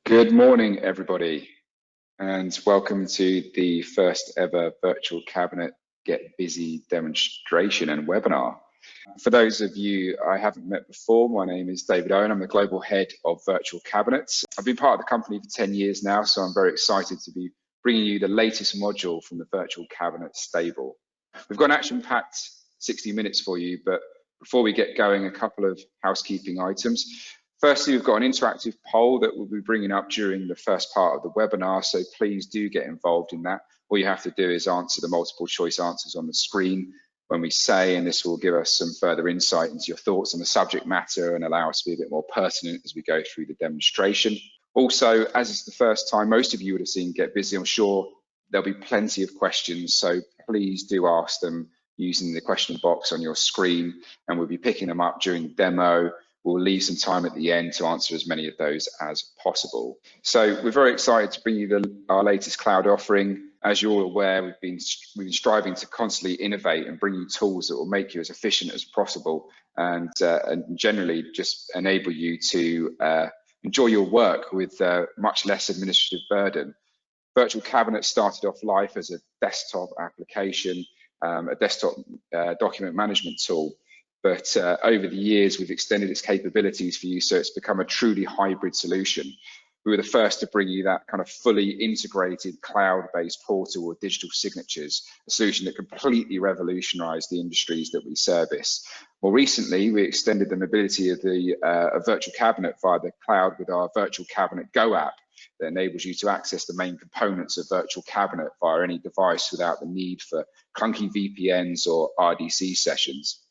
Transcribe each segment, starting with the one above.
Good morning, everybody, and welcome to the first ever virtual cabinet Get Busy demonstration and webinar. For those of you I haven't met before, my name is David Owen. I'm the Global Head of Virtual Cabinets. I've been part of the company for 10 years now, so I'm very excited to be bringing you the latest module from the Virtual Cabinet stable. We've got an action-packed 60 minutes for you, but before we get going, a couple of housekeeping items. Firstly, we've got an interactive poll that we'll be bringing up during the first part of the webinar, so please do get involved in that. All you have to do is answer the multiple choice answers on the screen when we say, and this will give us some further insight into your thoughts on the subject matter and allow us to be a bit more pertinent as we go through the demonstration. Also, as it's the first time most of you would have seen Get Busy, I'm sure there'll be plenty of questions, so please do ask them using the question box on your screen, and we'll be picking them up during the demo. We'll leave some time at the end to answer as many of those as possible. So we're very excited to bring you our latest cloud offering. As you're all aware, we've been striving to constantly innovate and bring you tools that will make you as efficient as possible and generally just enable you to enjoy your work with much less administrative burden. Virtual Cabinet started off life as a desktop application, a desktop document management tool. But over the years, we've extended its capabilities for you, so it's become a truly hybrid solution. We were the first to bring you that kind of fully integrated cloud-based portal with digital signatures, a solution that completely revolutionized the industries that we service. More recently, we extended the mobility of the virtual cabinet via the cloud with our Virtual Cabinet Go app that enables you to access the main components of Virtual Cabinet via any device without the need for clunky VPNs or RDC sessions.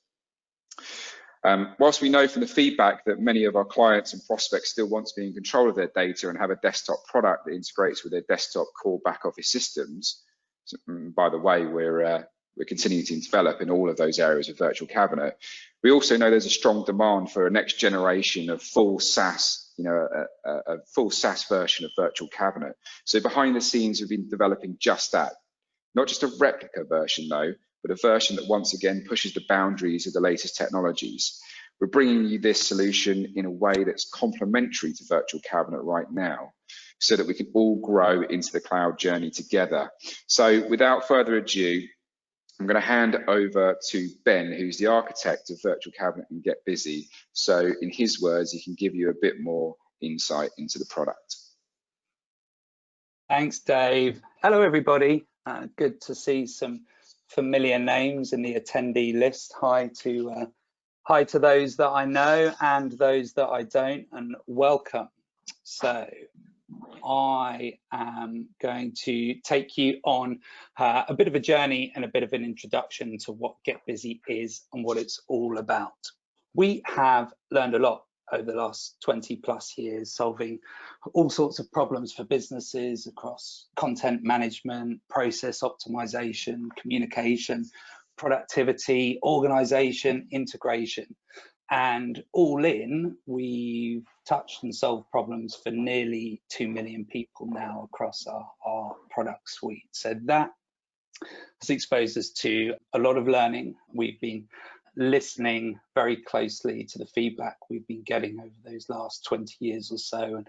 Whilst we know from the feedback that many of our clients and prospects still want to be in control of their data and have a desktop product that integrates with their desktop core back office systems, so, by the way, we're continuing to develop in all of those areas of Virtual Cabinet. We also know there's a strong demand for a next generation of full SaaS, a full SaaS version of Virtual Cabinet. So behind the scenes, we've been developing just that, not just a replica version though, but a version that once again pushes the boundaries of the latest technologies. We're bringing you this solution in a way that's complementary to Virtual Cabinet right now, so that we can all grow into the cloud journey together. So without further ado, I'm going to hand over to Ben, who's the architect of Virtual Cabinet and Get Busy. So in his words, he can give you a bit more insight into the product. Thanks, Dave. Hello, everybody. Good to see some familiar names in the attendee list. Hi to those that I know and those that I don't, and welcome. So I am going to take you on a bit of a journey and a bit of an introduction to what Get Busy is and what it's all about. We have learned a lot over the last 20+ years, solving all sorts of problems for businesses across content management, process optimization, communication, productivity, organization, integration. And all in, we've touched and solved problems for nearly 2 million people now across our product suite. So that has exposed us to a lot of learning. We've been listening very closely to the feedback we've been getting over those last 20 years or so, and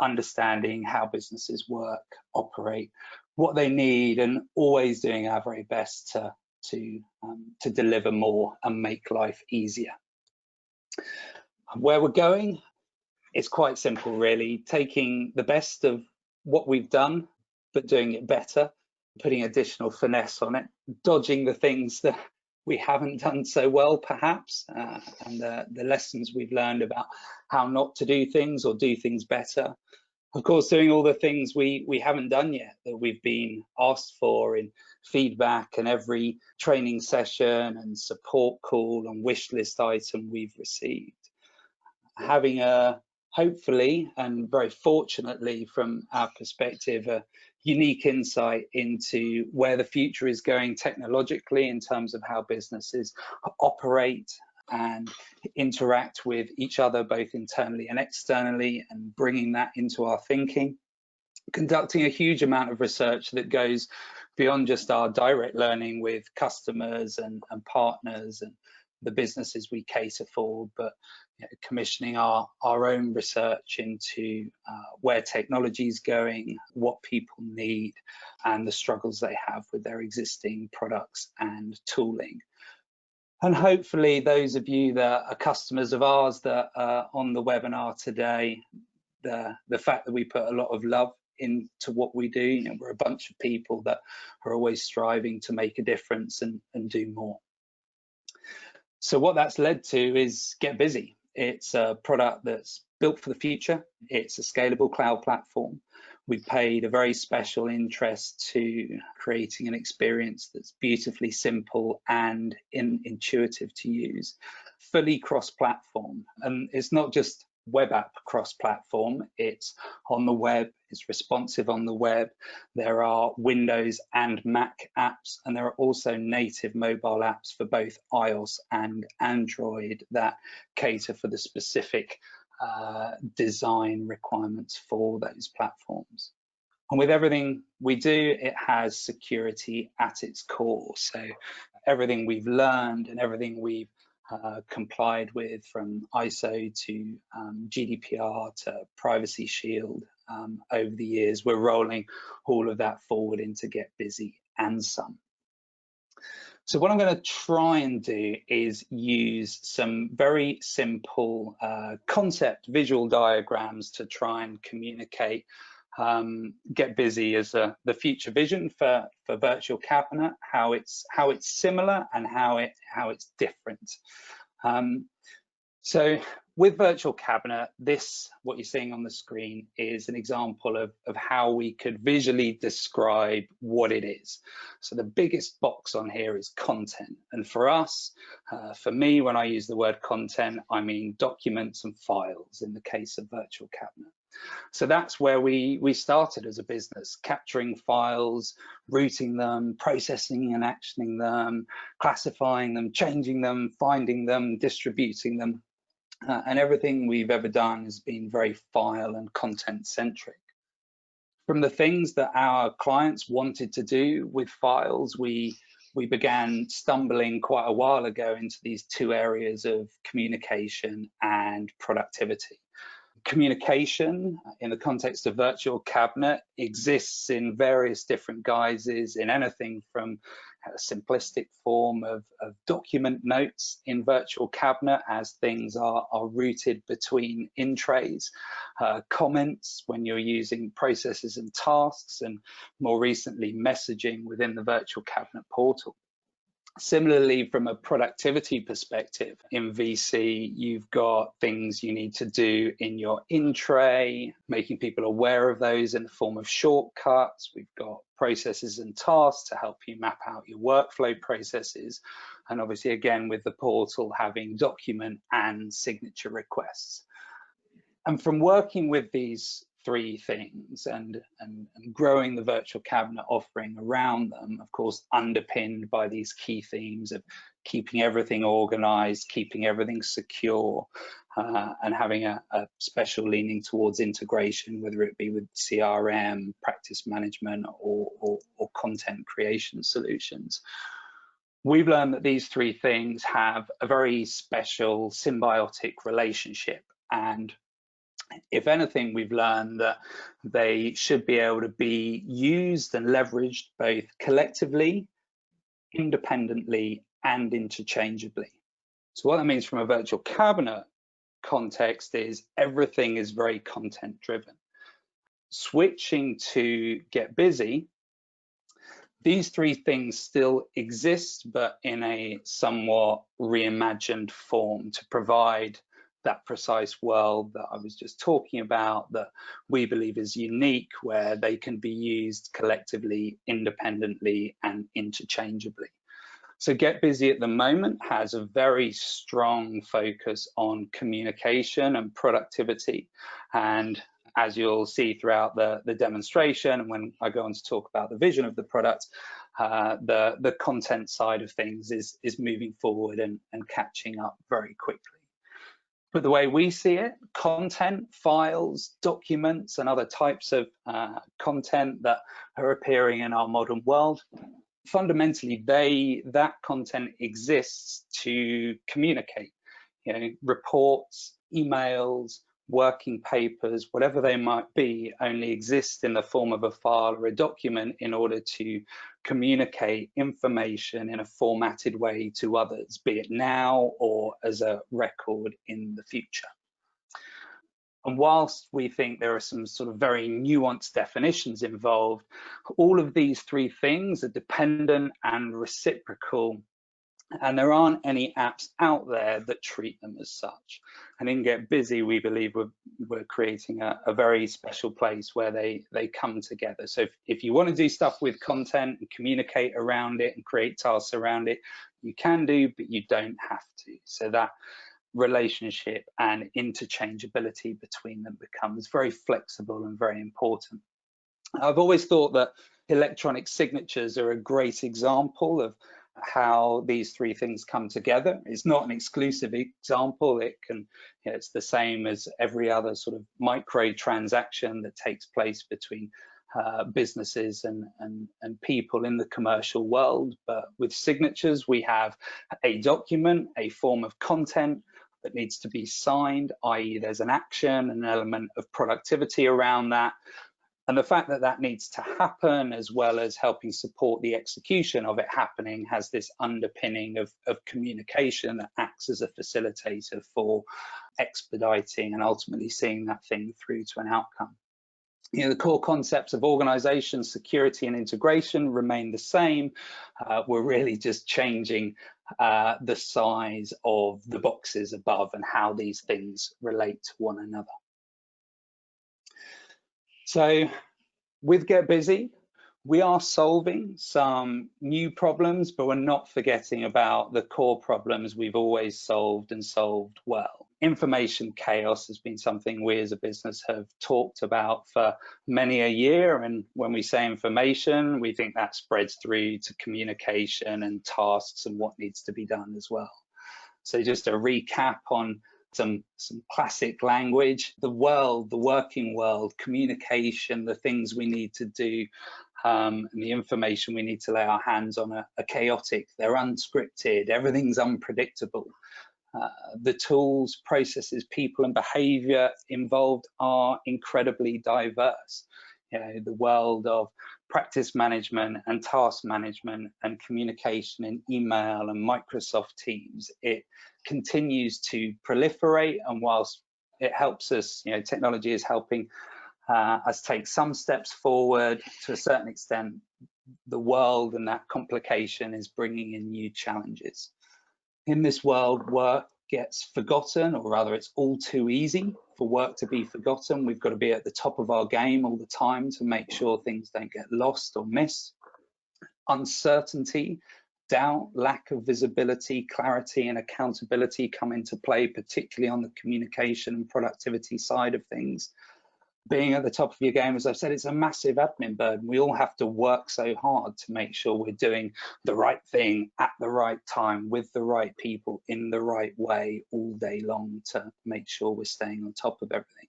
understanding how businesses work, operate, what they need, and always doing our very best to deliver more and make life easier. Where we're going, it's quite simple, really. Taking the best of what we've done, but doing it better, putting additional finesse on it, dodging the things that we haven't done so well, perhaps, and the lessons we've learned about how not to do things or do things better. Of course, doing all the things we haven't done yet that we've been asked for in feedback and every training session and support call and wish list item we've received. Having a, hopefully, and very fortunately from our perspective, a unique insight into where the future is going technologically in terms of how businesses operate and interact with each other, both internally and externally, and bringing that into our thinking. Conducting a huge amount of research that goes beyond just our direct learning with customers and partners and the businesses we cater for, but commissioning our own research into where technology is going, what people need, and the struggles they have with their existing products and tooling. And hopefully those of you that are customers of ours that are on the webinar today, the fact that we put a lot of love into what we do, you know, we're a bunch of people that are always striving to make a difference and do more. So what that's led to is GetBusy. It's a product that's built for the future. It's a scalable cloud platform. We've paid a very special interest to creating an experience that's beautifully simple and intuitive to use, fully cross-platform. And it's not just web app cross-platform, it's on the web, it's responsive on the web. There are Windows and Mac apps, and there are also native mobile apps for both iOS and Android that cater for the specific design requirements for those platforms. And with everything we do, it has security at its core. So everything we've learned and everything we've complied with, from ISO to GDPR to Privacy Shield over the years, we're rolling all of that forward into GetBusy and some. So what I'm going to try and do is use some very simple concept visual diagrams to try and communicate GetBusy as the future vision for Virtual Cabinet, how it's similar and how it's different. So with Virtual Cabinet, what you're seeing on the screen is an example of how we could visually describe what it is. So the biggest box on here is content. And for us, for me, when I use the word content, I mean documents and files in the case of Virtual Cabinet. So that's where we started as a business, capturing files, routing them, processing and actioning them, classifying them, changing them, finding them, distributing them. And everything we've ever done has been very file and content centric. From the things that our clients wanted to do with files, we began stumbling quite a while ago into these two areas of communication and productivity. Communication in the context of Virtual Cabinet exists in various different guises, in anything from a simplistic form of document notes in Virtual Cabinet as things are routed between in trays, comments when you're using processes and tasks, and more recently messaging within the Virtual Cabinet portal. Similarly, from a productivity perspective, in VC, you've got things you need to do in your in tray, making people aware of those in the form of shortcuts. We've got processes and tasks to help you map out your workflow processes. And obviously, again, with the portal having document and signature requests. And from working with these three things and growing the Virtual Cabinet offering around them, of course, underpinned by these key themes of keeping everything organized, keeping everything secure, and having a special leaning towards integration, whether it be with CRM, practice management, or content creation solutions. We've learned that these three things have a very special symbiotic relationship, and if anything, we've learned that they should be able to be used and leveraged both collectively, independently, and interchangeably. So what that means from a Virtual Cabinet context is everything is very content driven. Switching to GetBusy, these three things still exist, but in a somewhat reimagined form to provide that precise world that I was just talking about, that we believe is unique, where they can be used collectively, independently, and interchangeably. So GetBusy at the moment has a very strong focus on communication and productivity. And as you'll see throughout the demonstration, and when I go on to talk about the vision of the product, the content side of things is moving forward and catching up very quickly. But the way we see it, content, files, documents, and other types of content that are appearing in our modern world, fundamentally, that content exists to communicate. reports, emails, working papers, whatever they might be, only exist in the form of a file or a document in order to communicate information in a formatted way to others, be it now or as a record in the future. And whilst we think there are some sort of very nuanced definitions involved, all of these three things are dependent and reciprocal, and there aren't any apps out there that treat them as such. And in GetBusy, we believe we're creating a very special place where they come together. So if you want to do stuff with content and communicate around it and create tasks around it, you can do, but you don't have to. So that relationship and interchangeability between them becomes very flexible and very important. I've always thought that electronic signatures are a great example of how these three things come together. It's not an exclusive example. It's the same as every other sort of micro transaction that takes place between businesses and people in the commercial world. But with signatures, we have a document, a form of content that needs to be signed, i.e. there's an action, an element of productivity around that. And the fact that that needs to happen, as well as helping support the execution of it happening, has this underpinning of communication that acts as a facilitator for expediting and ultimately seeing that thing through to an outcome. The core concepts of organization, security, and integration remain the same. We're really just changing the size of the boxes above and how these things relate to one another. So with GetBusy, we are solving some new problems, but we're not forgetting about the core problems we've always solved and solved well. Information chaos has been something we as a business have talked about for many a year. And when we say information, we think that spreads through to communication and tasks and what needs to be done as well. So just a recap on some classic language, the world, the working world, communication, the things we need to do, and the information we need to lay our hands on are chaotic, they're unscripted, everything's unpredictable. The tools, processes, people, and behavior involved are incredibly diverse. The world of practice management and task management and communication in email and Microsoft Teams, it continues to proliferate. And whilst it helps us, technology is helping us take some steps forward, to a certain extent, the world and that complication is bringing in new challenges. In this world, work gets forgotten, or rather it's all too easy for work to be forgotten. We've got to be at the top of our game all the time to make sure things don't get lost or missed. Uncertainty, doubt, lack of visibility, clarity, and accountability come into play, particularly on the communication and productivity side of things. Being at the top of your game, as I've said, it's a massive admin burden. We all have to work so hard to make sure we're doing the right thing at the right time with the right people in the right way all day long to make sure we're staying on top of everything.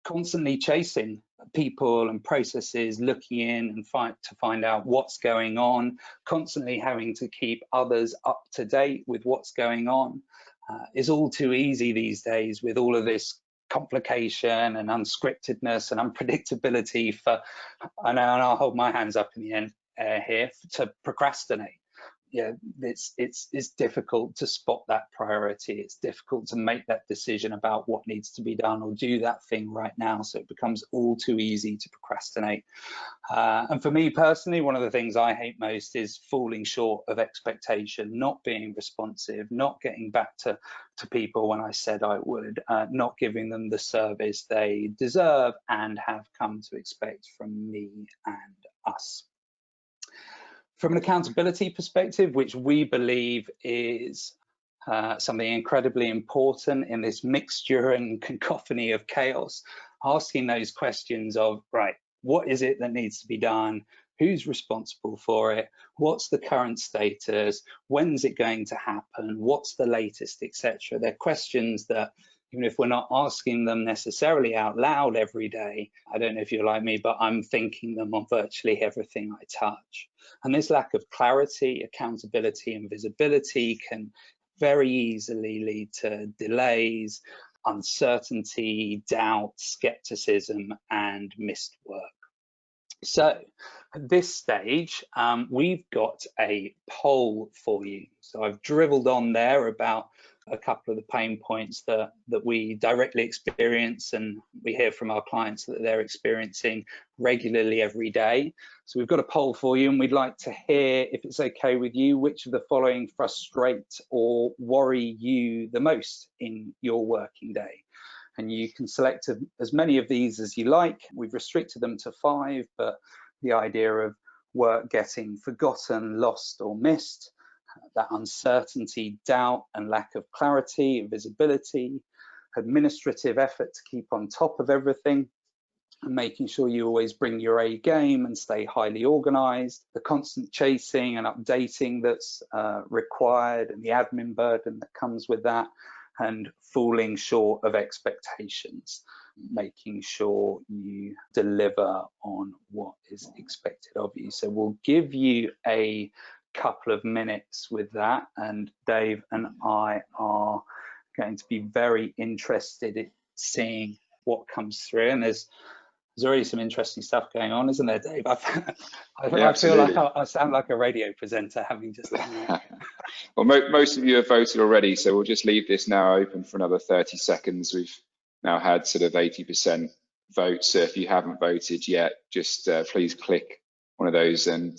Constantly chasing people and processes, looking in and to find out what's going on, constantly having to keep others up to date with what's going on is all too easy these days with all of this complication and unscriptedness and unpredictability for, and I'll hold my hands up in the end here, to procrastinate. It's difficult to spot that priority. It's difficult to make that decision about what needs to be done or do that thing right now. So it becomes all too easy to procrastinate. And for me personally, one of the things I hate most is falling short of expectation, not being responsive, not getting back to people when I said I would, not giving them the service they deserve and have come to expect from me and us. From an accountability perspective, which we believe is something incredibly important in this mixture and cacophony of chaos, asking those questions of, right, what is it that needs to be done? Who's responsible for it? What's the current status? When's it going to happen? What's the latest, etc.? They're questions that, even if we're not asking them necessarily out loud every day, I don't know if you're like me, but I'm thinking them on virtually everything I touch. And this lack of clarity, accountability, and visibility can very easily lead to delays, uncertainty, doubt, skepticism, and missed work. So at this stage, we've got a poll for you. So I've dribbled on there about a couple of the pain points that we directly experience, and we hear from our clients that they're experiencing regularly every day. So we've got a poll for you, and we'd like to hear, if it's okay with you, which of the following frustrate or worry you the most in your working day. And you can select as many of these as you like. We've restricted them to 5, but the idea of work getting forgotten, lost, or missed, that uncertainty, doubt, and lack of clarity, visibility, administrative effort to keep on top of everything, and making sure you always bring your A game and stay highly organized, the constant chasing and updating that's required, and the admin burden that comes with that, and falling short of expectations, making sure you deliver on what is expected of you. So we'll give you a couple of minutes with that, and Dave and I are going to be very interested in seeing what comes through. And there's already some interesting stuff going on, isn't there, Dave? I feel like I sound like a radio presenter having just done that. Well, most of you have voted already, so we'll just leave this now open for another 30 seconds. We've now had sort of 80% votes. So if you haven't voted yet, just please click one of those, and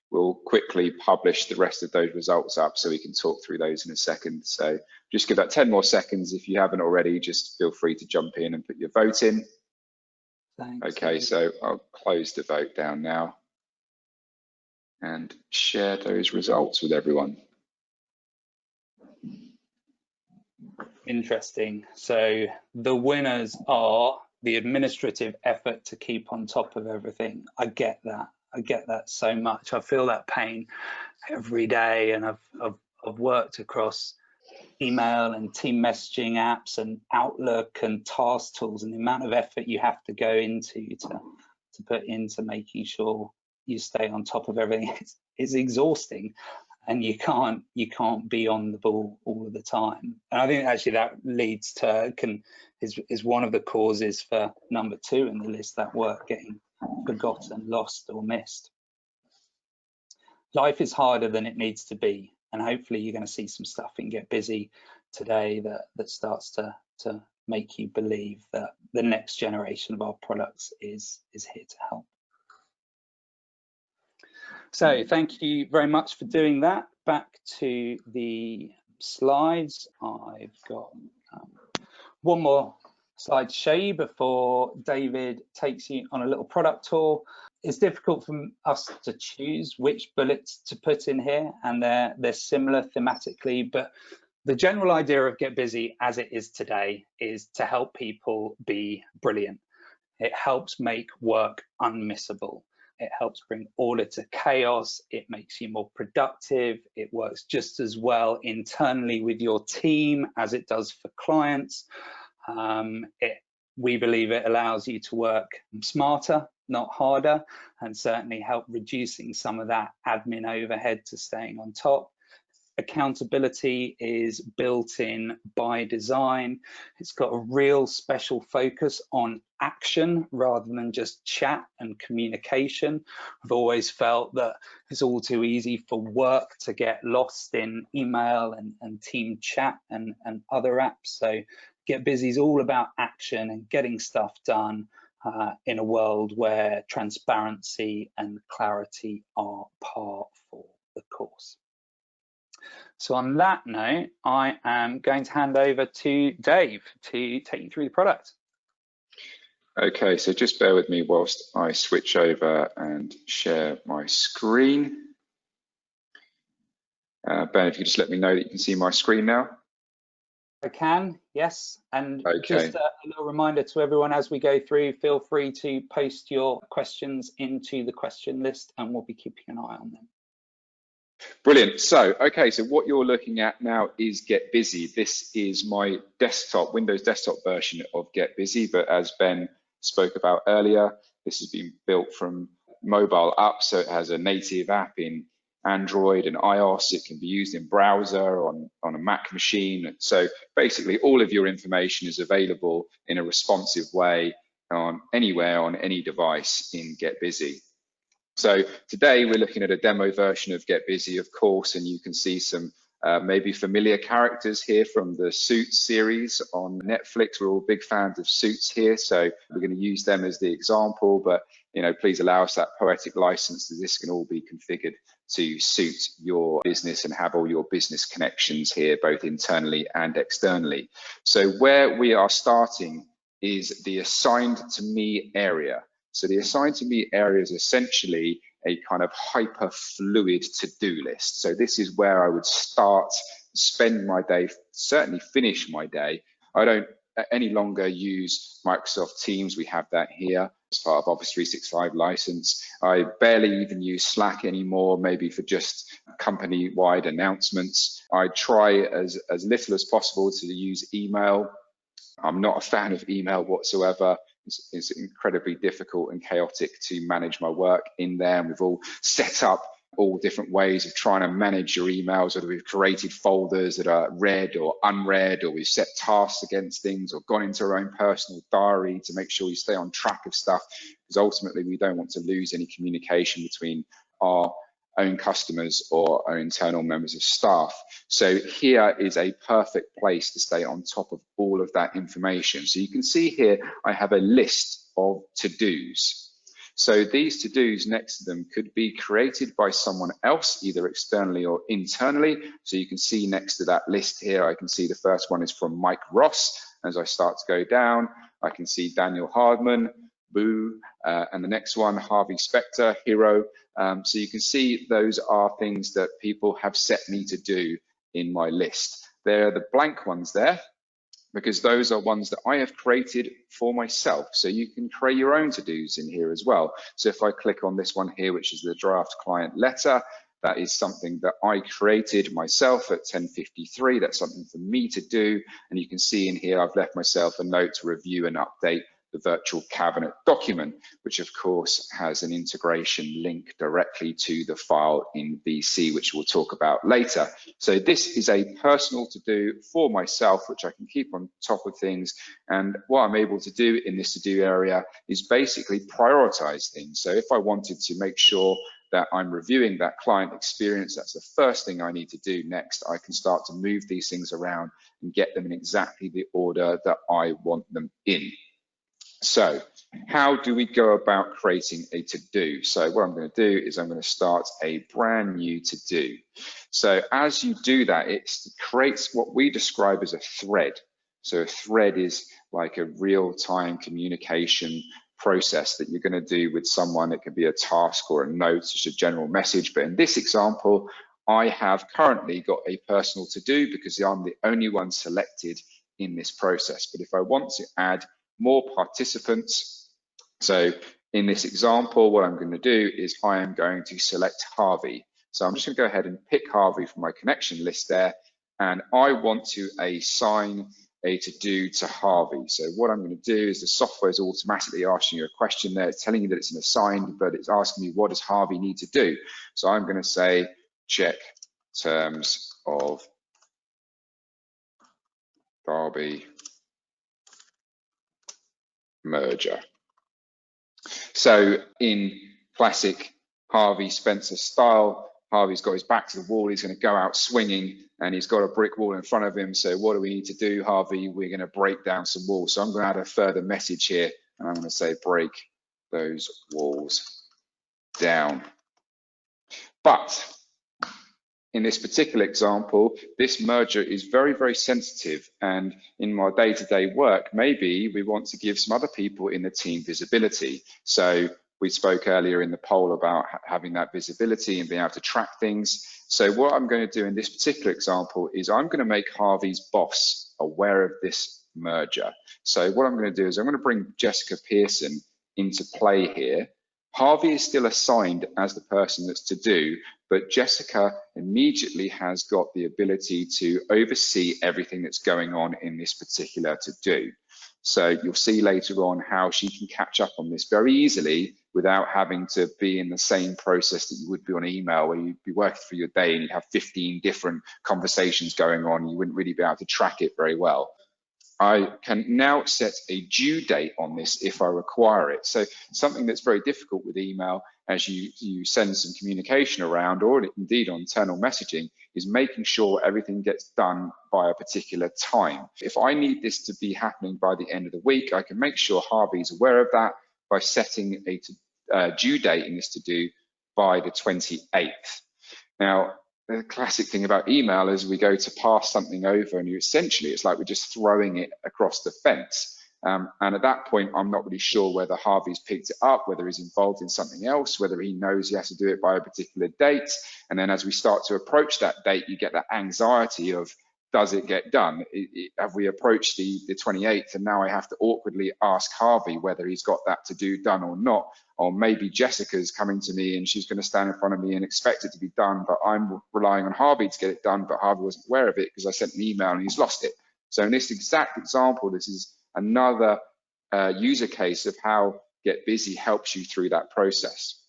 we'll quickly publish the rest of those results up so we can talk through those in a second. So just give that 10 more seconds. If you haven't already, just feel free to jump in and put your vote in. Thanks. Okay, so I'll close the vote down now and share those results with everyone. Interesting. So the winners are the administrative effort to keep on top of everything. I get that. I get that so much. I feel that pain every day, and I've worked across email and team messaging apps and Outlook and task tools, and the amount of effort you have to go into to put into making sure you stay on top of everything is exhausting, and you can't be on the ball all of the time. And I think actually that leads to is one of the causes for number 2 in the list, that work getting forgotten, lost, or missed. Life is harder than it needs to be, and hopefully you're going to see some stuff in Get Busy today that starts to make you believe that the next generation of our products is here to help. So thank you very much for doing that. Back to the slides. I've got one more slide to show you before David takes you on a little product tour. It's difficult for us to choose which bullets to put in here, and they're similar thematically, but the general idea of Get Busy as it is today is to help people be brilliant. It helps make work unmissable. It helps bring order to chaos. It makes you more productive. It works just as well internally with your team as it does for clients. We believe it allows you to work smarter, not harder, and certainly help reducing some of that admin overhead to staying on top. Accountability is built in by design. It's got a real special focus on action rather than just chat and communication. I've always felt that it's all too easy for work to get lost in email and team chat and other apps. So Get Busy is all about action and getting stuff done in a world where transparency and clarity are par for the course. So on that note, I am going to hand over to Dave to take you through the product. Okay, so just bear with me whilst I switch over and share my screen. Ben, if you just let me know that you can see my screen now. I can, yes. And okay. Just a little reminder to everyone as we go through, feel free to post your questions into the question list and we'll be keeping an eye on them. Brilliant. So, okay, so what you're looking at now is Get Busy. This is my desktop, Windows desktop version of Get Busy, but as Ben spoke about earlier, this has been built from mobile up, so it has a native app in Android and iOS. It can be used in browser on a Mac machine. So basically all of your information is available in a responsive way on anywhere on any device in GetBusy. So today we're looking at a demo version of GetBusy, of course, and you can see some maybe familiar characters here from the Suits series on Netflix. We're all big fans of Suits here, so we're going to use them as the example, but please allow us that poetic license that this can all be configured to suit your business and have all your business connections here, both internally and externally. So where we are starting is the assigned to me area. So the assigned to me area is essentially a kind of hyper fluid to-do list. So this is where I would start, spend my day, certainly finish my day. I don't any longer use Microsoft Teams. We have that here as part of Office 365 license. I barely even use Slack anymore, maybe for just company-wide announcements. I try as little as possible to use email. I'm not a fan of email whatsoever. It's incredibly difficult and chaotic to manage my work in there. And we've all set up all different ways of trying to manage your emails, whether we've created folders that are read or unread, or we've set tasks against things, or gone into our own personal diary to make sure we stay on track of stuff, because ultimately we don't want to lose any communication between our own customers or our internal members of staff. So here is a perfect place to stay on top of all of that information. So you can see here, I have a list of to-dos. So these to-dos next to them could be created by someone else, either externally or internally. So you can see next to that list here, I can see the first one is from Mike Ross. As I start to go down, I can see Daniel Hardman, Boo, and the next one, Harvey Specter, Hero. So you can see those are things that people have set me to do in my list. They're the blank ones there, because those are ones that I have created for myself. So you can create your own to-dos in here as well. So if I click on this one here, which is the draft client letter, that is something that I created myself at 10:53. That's something for me to do. And you can see in here, I've left myself a note to review and update the virtual cabinet document, which of course has an integration link directly to the file in VC, which we'll talk about later. So this is a personal to do for myself, which I can keep on top of things. And what I'm able to do in this to do area is basically prioritize things. So if I wanted to make sure that I'm reviewing that client experience, that's the first thing I need to do next. I can start to move these things around and get them in exactly the order that I want them in. So how do we go about creating a to-do? So what I'm going to do is I'm going to start a brand new to-do. So as you do that, it creates what we describe as a thread. So a thread is like a real-time communication process that you're going to do with someone. It could be a task or a note, it's a general message. But in this example, I have currently got a personal to-do because I'm the only one selected in this process. But if I want to add more participants, so in this example, what I'm going to do is I am going to select Harvey. So I'm just going to go ahead and pick Harvey from my connection list there, and I want to assign a to-do to Harvey. So what I'm going to do is the software is automatically asking you a question there. It's telling you that it's an assigned, but it's asking me what does Harvey need to do. So I'm going to say check terms of Barbie merger. So in classic Harvey Spencer style, Harvey's got his back to the wall, he's going to go out swinging, and he's got a brick wall in front of him. So what do we need to do, Harvey? We're going to break down some walls. So I'm going to add a further message here, and I'm going to say break those walls down. But in this particular example, this merger is very, very sensitive. And in my day-to-day work, maybe we want to give some other people in the team visibility. So we spoke earlier in the poll about having that visibility and being able to track things. So what I'm going to do in this particular example is I'm going to make Harvey's boss aware of this merger. So what I'm going to do is I'm going to bring Jessica Pearson into play here. Harvey is still assigned as the person that's to do, but Jessica immediately has got the ability to oversee everything that's going on in this particular to do. So you'll see later on how she can catch up on this very easily without having to be in the same process that you would be on email, where you'd be working through your day and you'd have 15 different conversations going on. You wouldn't really be able to track it very well. I can now set a due date on this if I require it. So something that's very difficult with email as you send some communication around, or indeed on internal messaging, is making sure everything gets done by a particular time. If I need this to be happening by the end of the week, I can make sure Harvey's aware of that by setting a due date in this to do by the 28th. Now, the classic thing about email is we go to pass something over and it's like we're just throwing it across the fence. And at that point, I'm not really sure whether Harvey's picked it up, whether he's involved in something else, whether he knows he has to do it by a particular date. And then as we start to approach that date, you get that anxiety of, does it get done? Have we approached the 28th and now I have to awkwardly ask Harvey whether he's got that to do done or not? Or maybe Jessica's coming to me and she's going to stand in front of me and expect it to be done, but I'm relying on Harvey to get it done, but Harvey wasn't aware of it because I sent an email and he's lost it. So in this exact example, this is another user case of how GetBusy helps you through that process.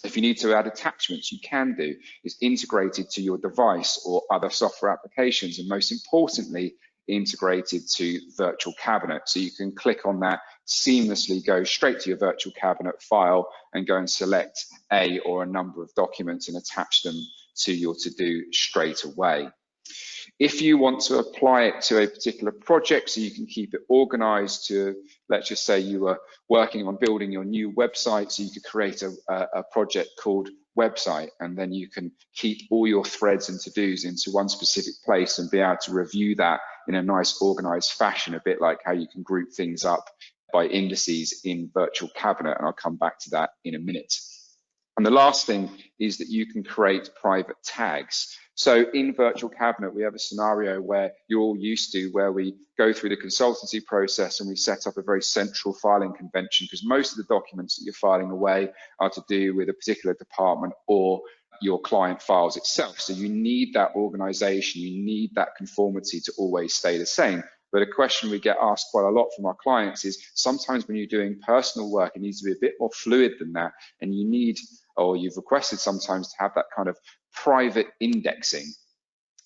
If you need to add attachments, you can do. It's integrated to your device or other software applications, and most importantly, integrated to Virtual Cabinet. So you can click on that, seamlessly go straight to your Virtual Cabinet file and go and select a or a number of documents and attach them to your to-do straight away. If you want to apply it to a particular project so you can keep it organized to, let's just say you were working on building your new website, so you could create a project called website, and then you can keep all your threads and to-dos into one specific place and be able to review that in a nice organized fashion, a bit like how you can group things up by indices in Virtual Cabinet, and I'll come back to that in a minute. And the last thing is that you can create private tags. So in Virtual Cabinet, we have a scenario where you're all used to, where we go through the consultancy process and we set up a very central filing convention, because most of the documents that you're filing away are to do with a particular department or your client files itself. So you need that organization, you need that conformity to always stay the same. But a question we get asked quite a lot from our clients is, sometimes when you're doing personal work, it needs to be a bit more fluid than that, and you need, or you've requested sometimes, to have that kind of private indexing.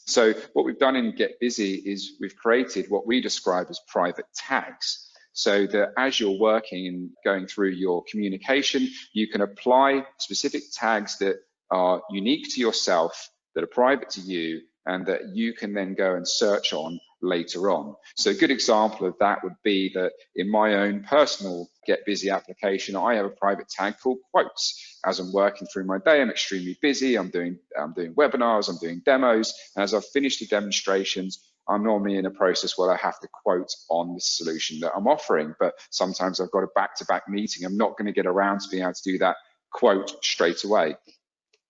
So what we've done in GetBusy is we've created what we describe as private tags, so that as you're working and going through your communication, you can apply specific tags that are unique to yourself, that are private to you, and that you can then go and search on later on. So a good example of that would be that in my own personal GetBusy application, I have a private tag called quotes. As I'm working through my day, I'm extremely busy, I'm doing webinars, I'm doing demos, and as I've finished the demonstrations, I'm normally in a process where I have to quote on the solution that I'm offering, but sometimes I've got a back-to-back meeting. I'm not going to get around to being able to do that quote straight away.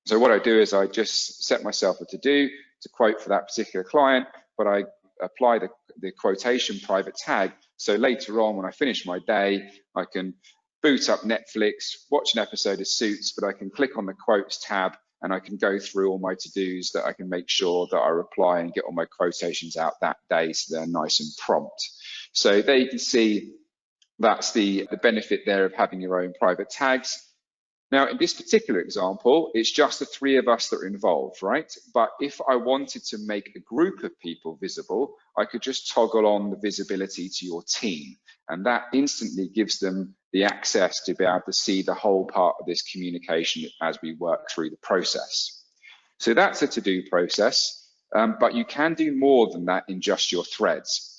So what I do is I just set myself a to-do to quote for that particular client, but I apply the quotation private tag. So later on, when I finish my day, I can boot up Netflix, watch an episode of Suits, but I can click on the quotes tab and I can go through all my to-dos that I can make sure that I reply and get all my quotations out that day, so they're nice and prompt. So there you can see that's the benefit there of having your own private tags. Now, in this particular example, it's just the three of us that are involved, right? But if I wanted to make a group of people visible, I could just toggle on the visibility to your team. And that instantly gives them the access to be able to see the whole part of this communication as we work through the process. So that's a to-do process, but you can do more than that in just your threads.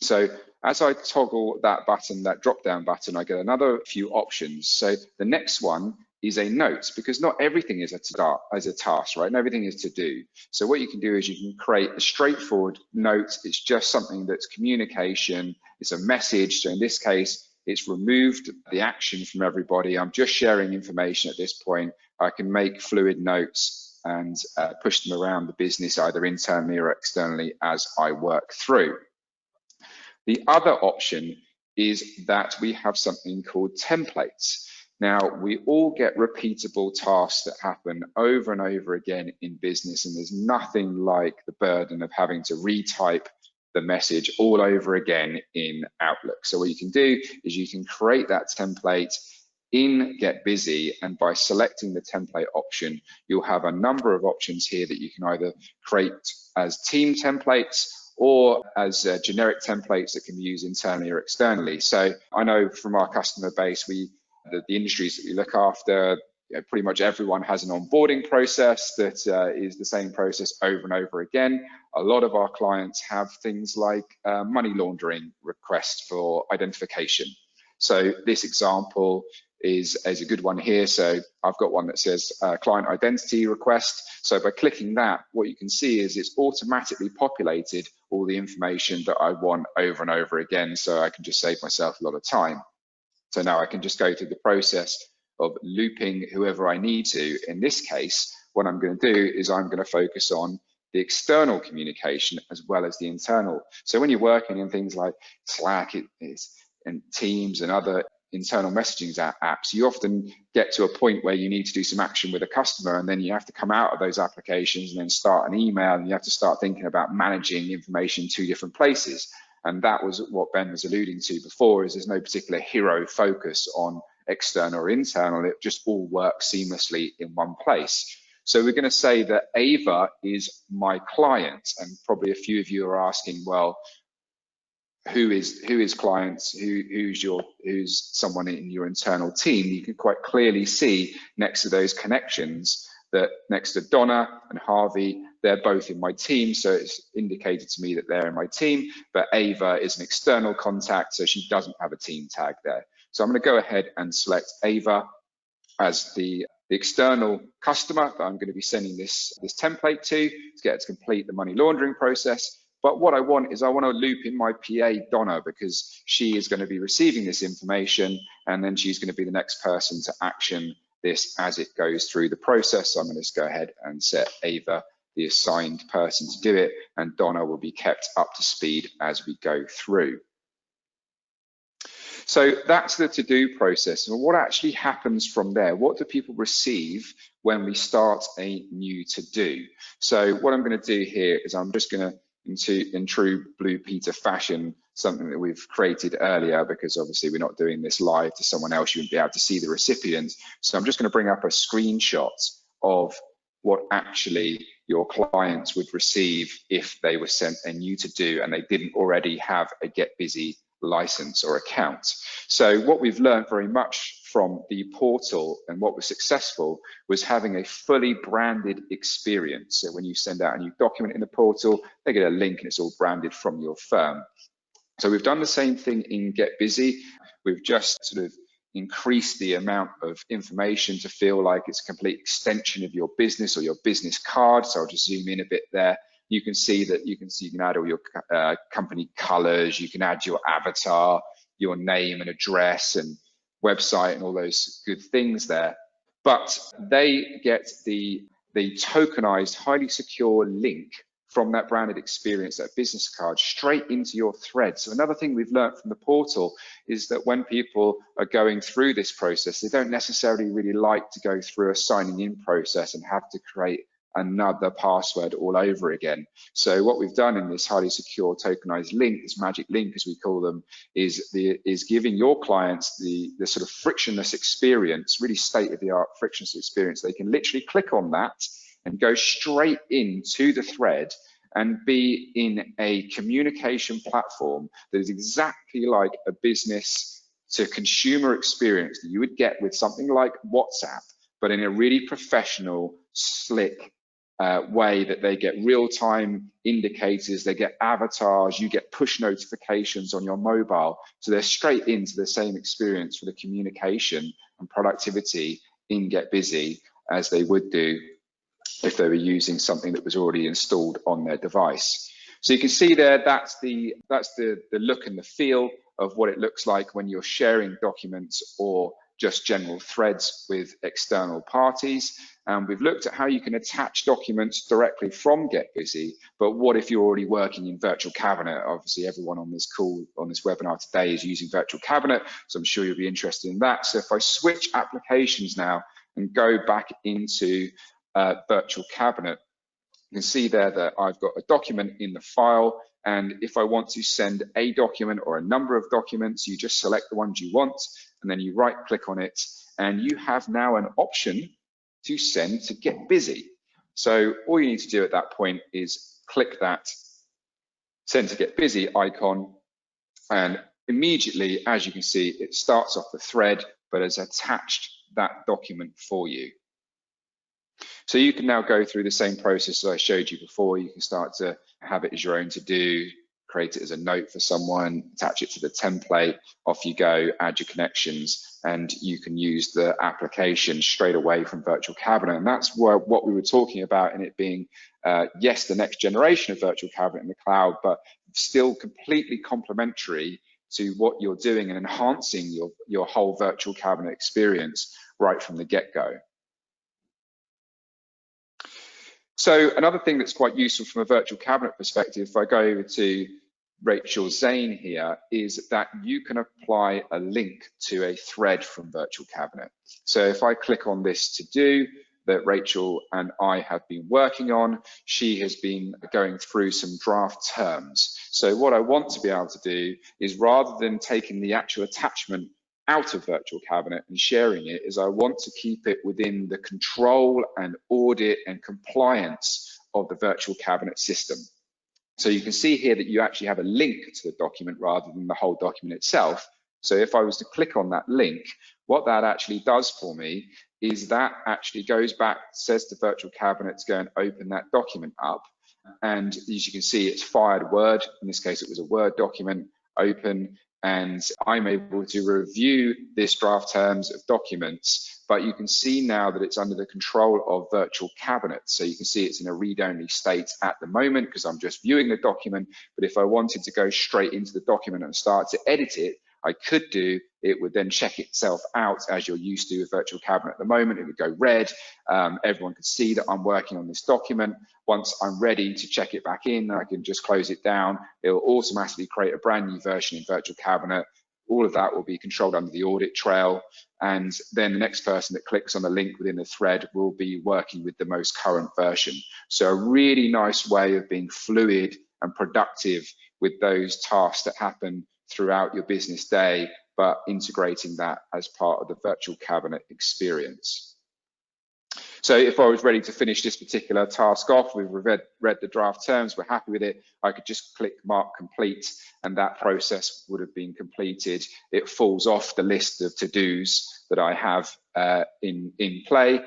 So as I toggle that button, that drop-down button, I get another few options. So the next one is a note, because not everything is a task, right? And everything is to do. So what you can do is you can create a straightforward note. It's just something that's communication. It's a message. So in this case, it's removed the action from everybody. I'm just sharing information at this point. I can make fluid notes and push them around the business, either internally or externally, as I work through. The other option is that we have something called templates. Now, we all get repeatable tasks that happen over and over again in business, and there's nothing like the burden of having to retype the message all over again in Outlook. So what you can do is you can create that template in GetBusy, and by selecting the template option, you'll have a number of options here that you can either create as team templates or as generic templates that can be used internally or externally. So I know from our customer base, the industries that we look after, pretty much everyone has an onboarding process that is the same process over and over again. A lot of our clients have things like money laundering requests for identification. So this example is a good one here. So I've got one that says client identity request. So by clicking that, what you can see is it's automatically populated all the information that I want over and over again. So I can just save myself a lot of time. So now I can just go through the process of looping whoever I need to. In this case, what I'm going to do is I'm going to focus on the external communication as well as the internal. So when you're working in things like Slack and Teams and other internal messaging apps, you often get to a point where you need to do some action with a customer, and then you have to come out of those applications and then start an email, and you have to start thinking about managing information in two different places. And that was what Ben was alluding to before, is there's no particular hero focus on external or internal, it just all works seamlessly in one place. So we're going to say that Ava is my client, and probably a few of you are asking, well, who is clients, who's someone in your internal team? You can quite clearly see next to those connections that next to Donna and Harvey, they're both in my team, so it's indicated to me that they're in my team. But Ava is an external contact, so she doesn't have a team tag there. So I'm going to go ahead and select Ava as the external customer that I'm going to be sending this template to get it to complete the money laundering process. But what I want to loop in my PA, Donna, because she is going to be receiving this information, and then she's going to be the next person to action this as it goes through the process. So I'm going to just go ahead and set Ava the assigned person to do it, and Donna will be kept up to speed as we go through. So that's the to-do process. And what actually happens from there? What do people receive when we start a new to-do? So what I'm going to do here is I'm just going to, in true Blue Peter fashion, something that we've created earlier, because obviously we're not doing this live to someone else, you wouldn't be able to see the recipient. So I'm just going to bring up a screenshot of what actually your clients would receive if they were sent a new to-do and they didn't already have a GetBusy license or account. So what we've learned very much from the portal and what was successful was having a fully branded experience. So when you send out a new document in the portal, they get a link and it's all branded from your firm. So we've done the same thing in GetBusy. We've just sort of increased the amount of information to feel like it's a complete extension of your business or your business card. So I'll just zoom in a bit there. You can see that you can add all your company colors, you can add your avatar, your name and address and website and all those good things there. But they get the tokenized, highly secure link from that branded experience, that business card, straight into your thread. So another thing we've learned from the portal is that when people are going through this process, they don't necessarily really like to go through a signing in process and have to create another password all over again. So what we've done in this highly secure tokenized link, this magic link as we call them, is giving your clients the sort of frictionless experience, really state-of-the-art frictionless experience. They can literally click on that and go straight into the thread and be in a communication platform that is exactly like a business to consumer experience that you would get with something like WhatsApp, but in a really professional, slick way that they get real-time indicators, they get avatars, you get push notifications on your mobile. So they're straight into the same experience for the communication and productivity in GetBusy as they would do if they were using something that was already installed on their device. So you can see there, that's the look and the feel of what it looks like when you're sharing documents or just general threads with external parties. And we've looked at how you can attach documents directly from GetBusy, but what if you're already working in Virtual Cabinet? Obviously everyone on this call, on this webinar today is using Virtual Cabinet, so I'm sure you'll be interested in that. So if I switch applications now and go back into Virtual Cabinet, you can see there that I've got a document in the file And if I want to send a document or a number of documents, you just select the ones you want, and then you right click on it, and you have now an option to send to GetBusy. So all you need to do at that point is click that send to GetBusy icon, and immediately, as you can see, it starts off the thread, but has attached that document for you. So you can now go through the same process as I showed you before. You can start to have it as your own to do, create it as a note for someone, attach it to the template, off you go, add your connections, and you can use the application straight away from Virtual Cabinet. And that's what we were talking about in it being, yes, the next generation of Virtual Cabinet in the cloud, but still completely complementary to what you're doing and enhancing your whole Virtual Cabinet experience right from the get-go. So another thing that's quite useful from a Virtual Cabinet perspective, if I go over to Rachel Zane here, is that you can apply a link to a thread from Virtual Cabinet. So if I click on this to do that Rachel and I have been working on, she has been going through some draft terms. So what I want to be able to do is, rather than taking the actual attachment out of Virtual Cabinet and sharing it, is I want to keep it within the control and audit and compliance of the Virtual Cabinet system. So you can see here that you actually have a link to the document rather than the whole document itself. So if I was to click on that link, what that actually does for me is that actually goes back, says to Virtual Cabinet to go and open that document up. And as you can see, it's fired Word. In this case, it was a Word document, open, and I'm able to review this draft terms of documents, but you can see now that it's under the control of Virtual Cabinet. So you can see it's in a read-only state at the moment because I'm just viewing the document, but if I wanted to go straight into the document and start to edit it, I could do. It would then check itself out as you're used to with Virtual Cabinet at the moment. It would go red. Everyone could see that I'm working on this document. Once I'm ready to check it back in, I can just close it down. It will automatically create a brand new version in Virtual Cabinet. All of that will be controlled under the audit trail. And then the next person that clicks on the link within the thread will be working with the most current version. So a really nice way of being fluid and productive with those tasks that happen throughout your business day, but integrating that as part of the Virtual Cabinet experience. So if I was ready to finish this particular task off, we've read the draft terms, we're happy with it, I could just click mark complete, and that process would have been completed. It falls off the list of to-dos that I have in play.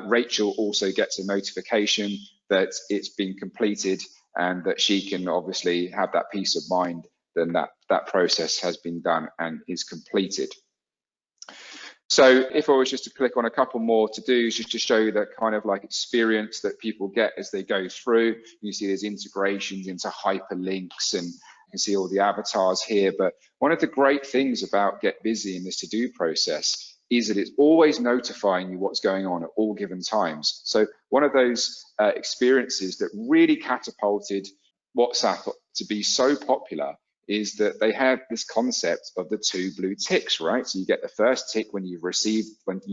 Rachel also gets a notification that it's been completed and that she can obviously have that peace of mind then that process has been done and is completed. So if I was just to click on a couple more to-dos, just to show you that kind of like experience that people get as they go through, you see there's integrations into hyperlinks, and you can see all the avatars here. But one of the great things about GetBusy in this to-do process is that it's always notifying you what's going on at all given times. So one of those experiences that really catapulted WhatsApp to be so popular is that they have this concept of the 2 blue ticks, right? So you get the first tick when you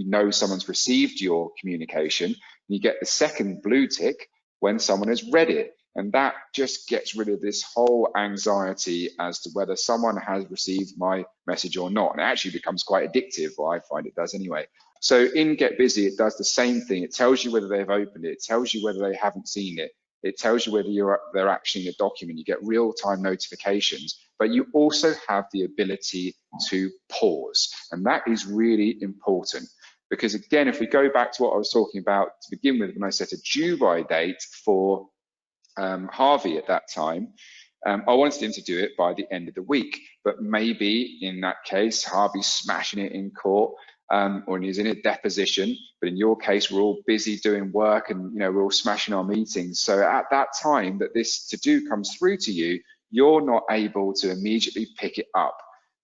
know someone's received your communication, and you get the second blue tick when someone has read it. And that just gets rid of this whole anxiety as to whether someone has received my message or not. And it actually becomes quite addictive, or I find it does anyway. So in GetBusy, it does the same thing. It tells you whether they've opened it. It tells you whether they haven't seen it. It tells you whether they're actioning a document. You get real-time notifications, but you also have the ability to pause. And that is really important because, again, if we go back to what I was talking about to begin with, when I set a due by date for Harvey at that time, I wanted him to do it by the end of the week, but maybe in that case, Harvey's smashing it in court, or he's in a deposition, but in your case, we're all busy doing work and we're all smashing our meetings. So at that time that this to-do comes through to you, you're not able to immediately pick it up,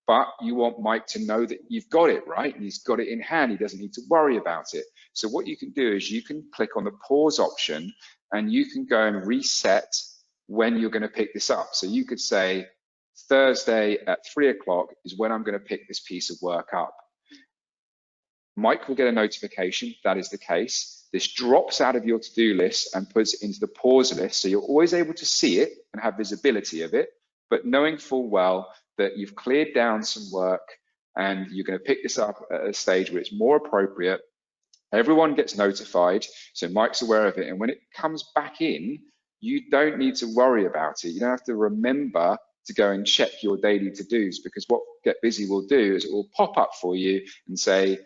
but you want Mike to know that you've got it, right? And he's got it in hand, he doesn't need to worry about it. So what you can do is you can click on the pause option and you can go and reset when you're gonna pick this up. So you could say, Thursday at 3 o'clock is when I'm gonna pick this piece of work up. Mike will get a notification, that is the case, this drops out of your to-do list and puts it into the pause list. So you're always able to see it and have visibility of it, but knowing full well that you've cleared down some work and you're going to pick this up at a stage where it's more appropriate. Everyone gets notified, so Mike's aware of it. And when it comes back in, you don't need to worry about it. You don't have to remember to go and check your daily to-dos, because what GetBusy will do is it will pop up for you and say,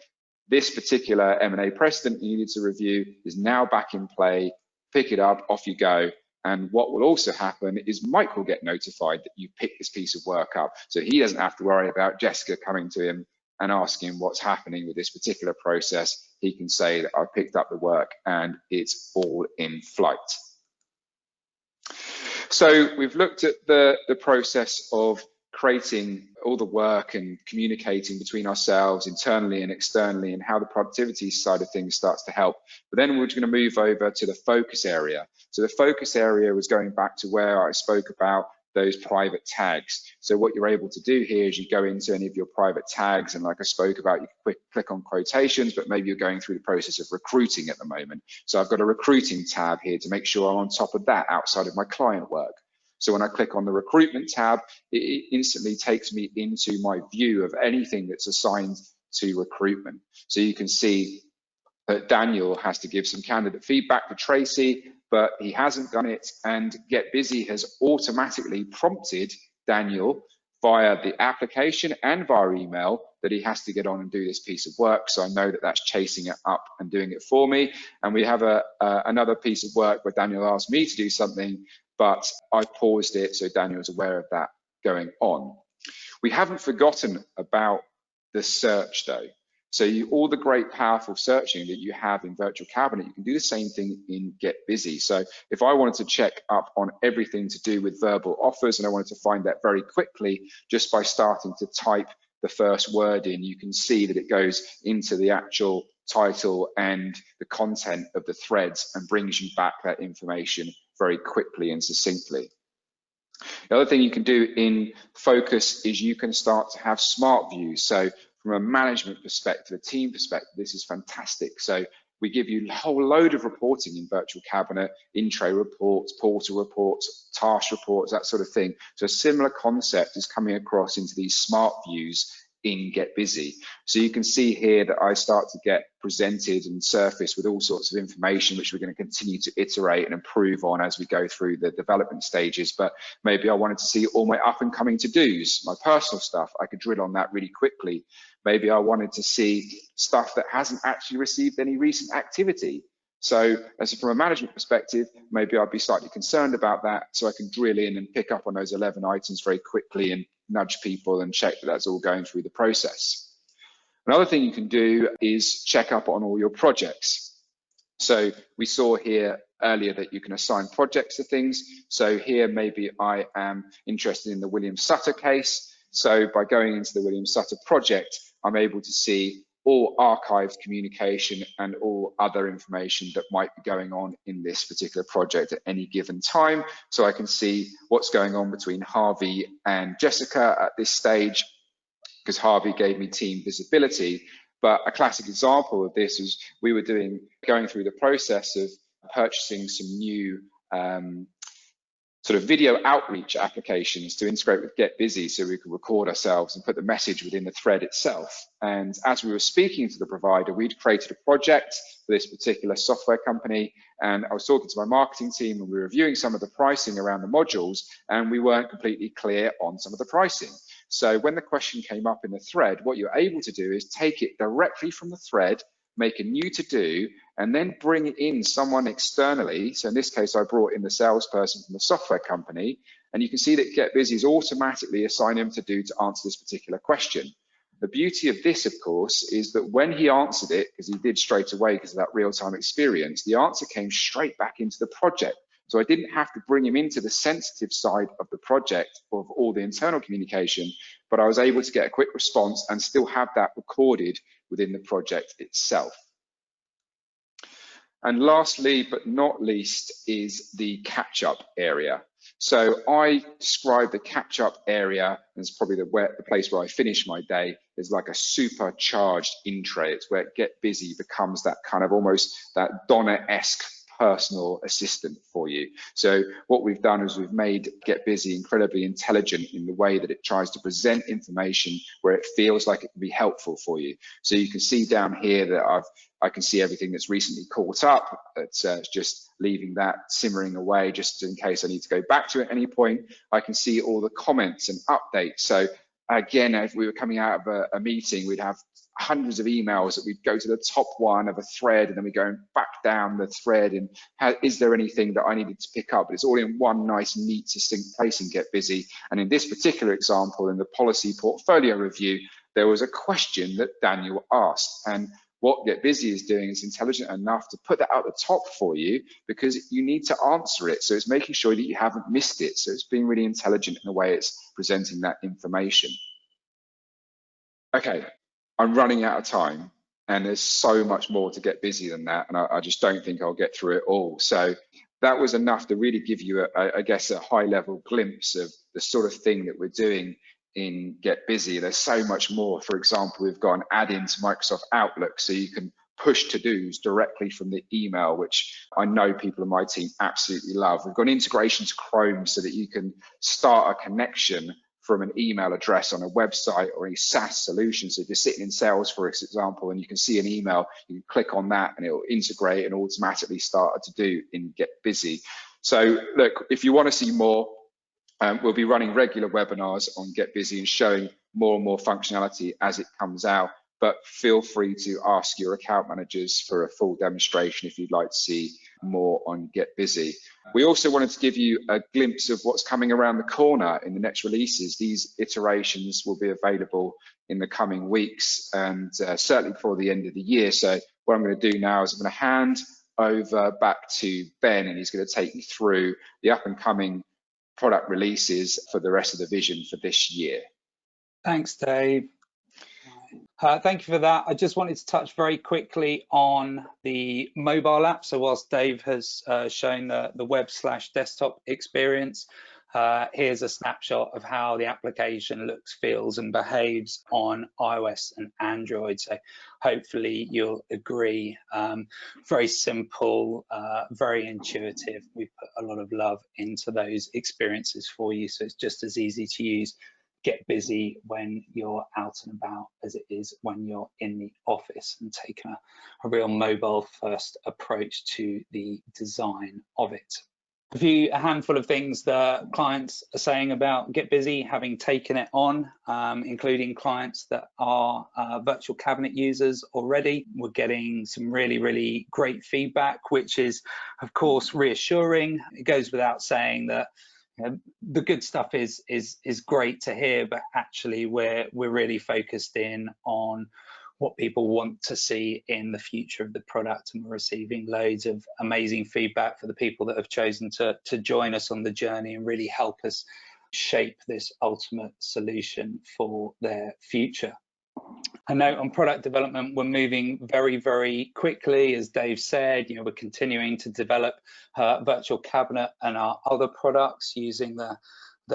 this particular M&A precedent you needed to review is now back in play. Pick it up, off you go. And what will also happen is Mike will get notified that you picked this piece of work up. So he doesn't have to worry about Jessica coming to him and asking him what's happening with this particular process. He can say that I picked up the work and it's all in flight. So we've looked at the process of creating all the work and communicating between ourselves internally and externally, and how the productivity side of things starts to help. But then we're going to move over to the focus area. So the focus area was going back to where I spoke about those private tags. So what you're able to do here is you go into any of your private tags, and like I spoke about, you can click on quotations, but maybe you're going through the process of recruiting at the moment. So I've got a recruiting tab here to make sure I'm on top of that outside of my client work. So when I click on the recruitment tab, it instantly takes me into my view of anything that's assigned to recruitment. So you can see that Daniel has to give some candidate feedback to Tracy, but he hasn't done it, and GetBusy has automatically prompted Daniel via the application and via email that he has to get on and do this piece of work. So I know that that's chasing it up and doing it for me. And we have another piece of work where Daniel asked me to do something, but I paused it so Daniel's aware of that going on. We haven't forgotten about the search though. So all the great powerful searching that you have in Virtual Cabinet, you can do the same thing in GetBusy. So if I wanted to check up on everything to do with verbal offers, and I wanted to find that very quickly, just by starting to type the first word in, you can see that it goes into the actual title and the content of the threads and brings you back that information very quickly and succinctly. The other thing you can do in Focus is you can start to have smart views. So from a management perspective, a team perspective, this is fantastic. So we give you a whole load of reporting in Virtual Cabinet, intro reports, portal reports, task reports, that sort of thing. So a similar concept is coming across into these smart views in GetBusy. So you can see here that I start to get presented and surface with all sorts of information, which we're going to continue to iterate and improve on as we go through the development stages. But maybe I wanted to see all my up and coming to-dos, my personal stuff. I could drill on that really quickly. Maybe I wanted to see stuff that hasn't actually received any recent activity. So from a management perspective, maybe I'd be slightly concerned about that, so I can drill in and pick up on those 11 items very quickly and nudge people and check that that's all going through the process. Another thing you can do is check up on all your projects. So we saw here earlier that you can assign projects to things. So here maybe I am interested in the William Sutter case. So by going into the William Sutter project, I'm able to see all archived communication and all other information that might be going on in this particular project at any given time. So I can see what's going on between Harvey and Jessica at this stage, because Harvey gave me team visibility. But a classic example of this is we were going through the process of purchasing some new sort of video outreach applications to integrate with GetBusy, so we could record ourselves and put the message within the thread itself. And as we were speaking to the provider, we'd created a project for this particular software company, and I was talking to my marketing team and we were reviewing some of the pricing around the modules, and we weren't completely clear on some of the pricing. So when the question came up in the thread, what you're able to do is take it directly from the thread, make a new to-do, and then bring in someone externally. So in this case, I brought in the salesperson from the software company, and you can see that GetBusy is automatically assigning him to answer this particular question. The beauty of this, of course, is that when he answered it, because he did straight away because of that real-time experience, the answer came straight back into the project. So I didn't have to bring him into the sensitive side of the project of all the internal communication, but I was able to get a quick response and still have that recorded within the project itself. And lastly, but not least, is the catch-up area. So I describe the catch-up area, and it's probably the place where I finish my day, is like a supercharged in tray. It's where Get Busy becomes that kind of almost that Donna-esque personal assistant for you. So what we've done is we've made Get Busy incredibly intelligent in the way that it tries to present information where it feels like it can be helpful for you. So you can see down here that I can see everything that's recently caught up. It's just leaving that simmering away just in case I need to go back to it at any point. I can see all the comments and updates. So again, if we were coming out of a meeting, we'd have hundreds of emails that we'd go to the top one of a thread, and then we go back down the thread, and is there anything that I needed to pick up? But it's all in one nice, neat, succinct place in Get Busy. And in this particular example, in the policy portfolio review, there was a question that Daniel asked, and what Get Busy is doing is intelligent enough to put that at the top for you because you need to answer it. So it's making sure that you haven't missed it. So it's being really intelligent in the way it's presenting that information. Okay, I'm running out of time, and there's so much more to Get Busy than that, and I just don't think I'll get through it all. So that was enough to really give you, I guess, a high-level glimpse of the sort of thing that we're doing in Get Busy. There's so much more. For example, we've got an add-in to Microsoft Outlook, so you can push to-dos directly from the email, which I know people in my team absolutely love. We've got an integration to Chrome so that you can start a connection from an email address on a website or a SaaS solution. So if you're sitting in Salesforce, for example, and you can see an email, you can click on that and it will integrate and automatically start a to-do in Get Busy. So look, if you want to see more, we'll be running regular webinars on Get Busy and showing more and more functionality as it comes out. But feel free to ask your account managers for a full demonstration if you'd like to see more on Get Busy. We also wanted to give you a glimpse of what's coming around the corner in the next releases. These iterations will be available in the coming weeks and certainly before the end of the year. So what I'm going to do now is I'm going to hand over back to Ben, and he's going to take you through the up and coming product releases for the rest of the vision for this year. Thanks, Dave. Thank you for that. I just wanted to touch very quickly on the mobile app. So whilst Dave has shown the web/desktop experience, here's a snapshot of how the application looks, feels, and behaves on iOS and Android. So hopefully you'll agree. Very simple, very intuitive. We've put a lot of love into those experiences for you, so it's just as easy to use Get Busy when you're out and about as it is when you're in the office, and take a real mobile first approach to the design of it. A handful of things that clients are saying about Get Busy, having taken it on, including clients that are virtual cabinet users already. We're getting some really great feedback, which is of course reassuring. It goes without saying that the good stuff is great to hear, but actually we're really focused in on what people want to see in the future of the product, and we're receiving loads of amazing feedback for the people that have chosen to join us on the journey and really help us shape this ultimate solution for their future. A note on product development, we're moving very quickly. As Dave said, we're continuing to develop virtual cabinet and our other products using the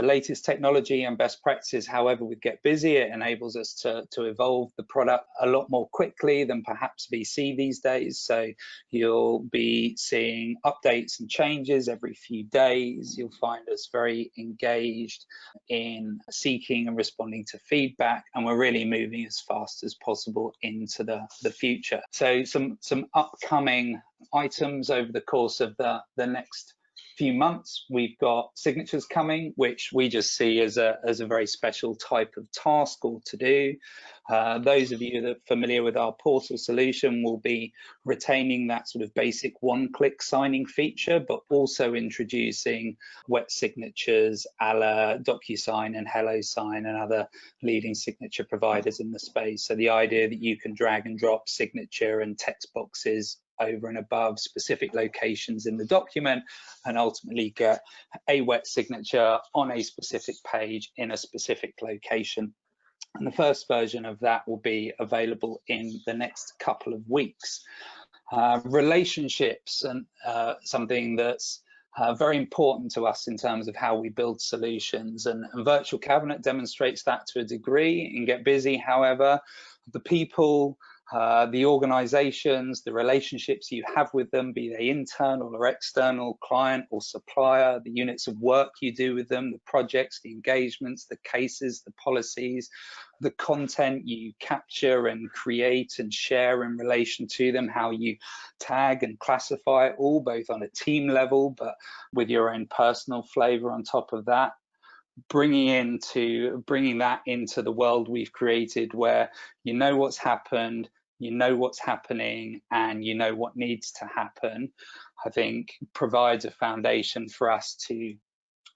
latest technology and best practices. However, with Get Busy, it enables us to evolve the product a lot more quickly than perhaps VC these days. So you'll be seeing updates and changes every few days. You'll find us very engaged in seeking and responding to feedback, and we're really moving as fast as possible into the future. So some upcoming items over the course of the next few months. We've got signatures coming, which we just see as a very special type of task or to do. Those of you that are familiar with our portal solution will be retaining that sort of basic one-click signing feature, but also introducing wet signatures a la DocuSign and HelloSign and other leading signature providers in the space. So the idea that you can drag and drop signature and text boxes over and above specific locations in the document and ultimately get a wet signature on a specific page in a specific location. And the first version of that will be available in the next couple of weeks. Relationships, and something that's very important to us in terms of how we build solutions, and Virtual Cabinet demonstrates that to a degree. In GetBusy, however, the people, the organizations, the relationships you have with them, be they internal or external, client or supplier, the units of work you do with them, the projects, the engagements, the cases, the policies, the content you capture and create and share in relation to them, how you tag and classify it all, both on a team level, but with your own personal flavor on top of that. Bringing that into the world we've created, where you know what's happened, you know what's happening, and you know what needs to happen, I think provides a foundation for us to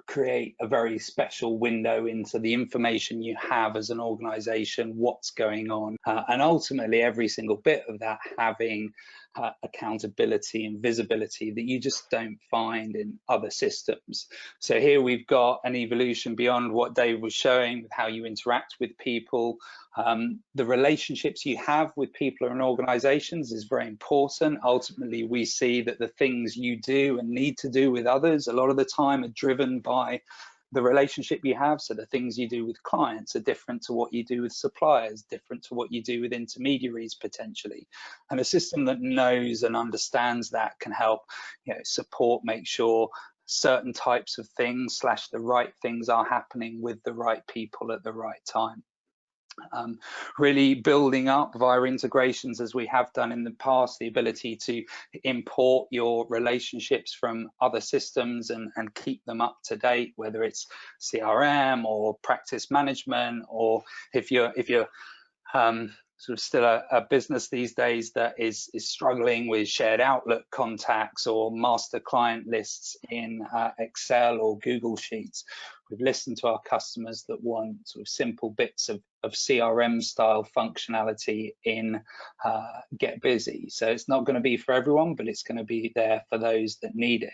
create a very special window into the information you have as an organization, what's going on, and ultimately every single bit of that having accountability and visibility that you just don't find in other systems. So here we've got an evolution beyond what Dave was showing with how you interact with people. The relationships you have with people and organizations is very important. Ultimately, we see that the things you do and need to do with others a lot of the time are driven by the relationship you have. So the things you do with clients are different to what you do with suppliers, different to what you do with intermediaries potentially. And a system that knows and understands that can help, support, make sure certain types of things / the right things are happening with the right people at the right time. Really building up via integrations, as we have done in the past, the ability to import your relationships from other systems and keep them up to date, whether it's CRM or practice management, or if you're sort of still a business these days that is struggling with shared Outlook contacts or master client lists in Excel or Google Sheets. We've listened to our customers that want sort of simple bits of CRM style functionality in GetBusy. So it's not going to be for everyone, but it's going to be there for those that need it.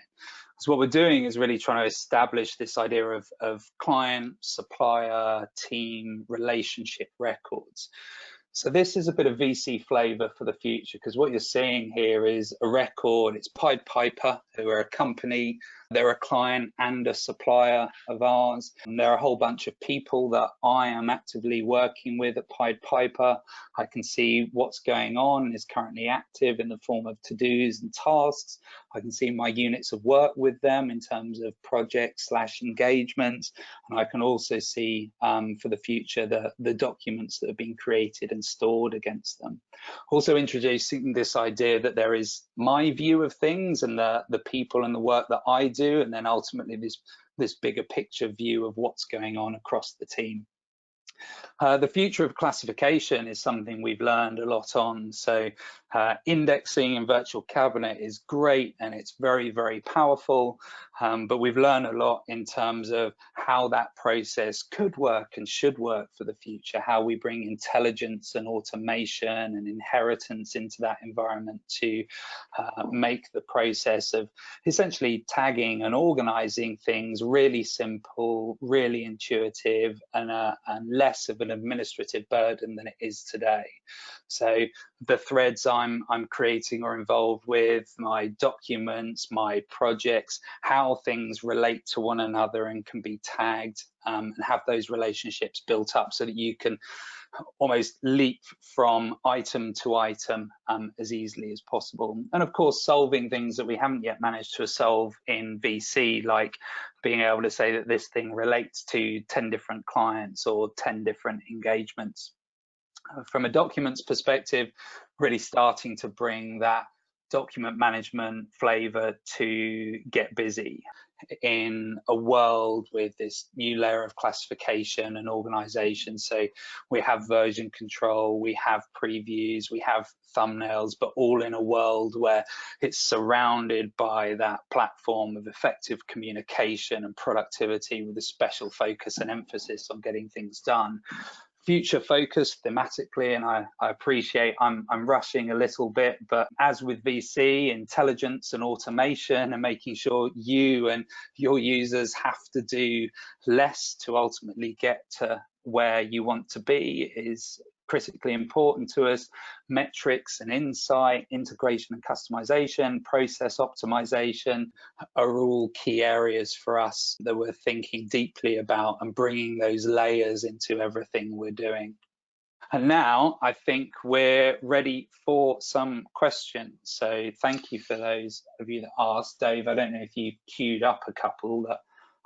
So what we're doing is really trying to establish this idea of client, supplier, team, relationship records. So this is a bit of VC flavor for the future, because what you're seeing here is a record. It's Pied Piper, who are a company. They're a client and a supplier of ours. And there are a whole bunch of people that I am actively working with at Pied Piper. I can see what's going on is currently active in the form of to-dos and tasks. I can see my units of work with them in terms of projects / engagements. And I can also see for the future the documents that have been created and stored against them. Also introducing this idea that there is my view of things and the people and the work that I do, and then ultimately this bigger picture view of what's going on across the team. The future of classification is something we've learned a lot on. So indexing in Virtual Cabinet is great and it's very, very powerful, but we've learned a lot in terms of how that process could work and should work for the future, how we bring intelligence and automation and inheritance into that environment to make the process of essentially tagging and organizing things really simple, really intuitive, and less of an administrative burden than it is today. So the threads I'm creating or involved with, my documents, my projects, how things relate to one another and can be tagged and have those relationships built up so that you can almost leap from item to item as easily as possible. And of course, solving things that we haven't yet managed to solve in VC, like being able to say that this thing relates to 10 different clients or 10 different engagements. From a documents perspective, really starting to bring that document management flavor to GetBusy in a world with this new layer of classification and organization. So we have version control, we have previews, we have thumbnails, but all in a world where it's surrounded by that platform of effective communication and productivity with a special focus and emphasis on getting things done. Future focused thematically, and I appreciate I'm rushing a little bit, but as with VC, intelligence and automation and making sure you and your users have to do less to ultimately get to where you want to be is critically important to us. Metrics and insight, integration and customization, process optimization are all key areas for us that we're thinking deeply about and bringing those layers into everything we're doing. And now I think we're ready for some questions. So thank you for those of you that asked. Dave, I don't know if you queued up a couple that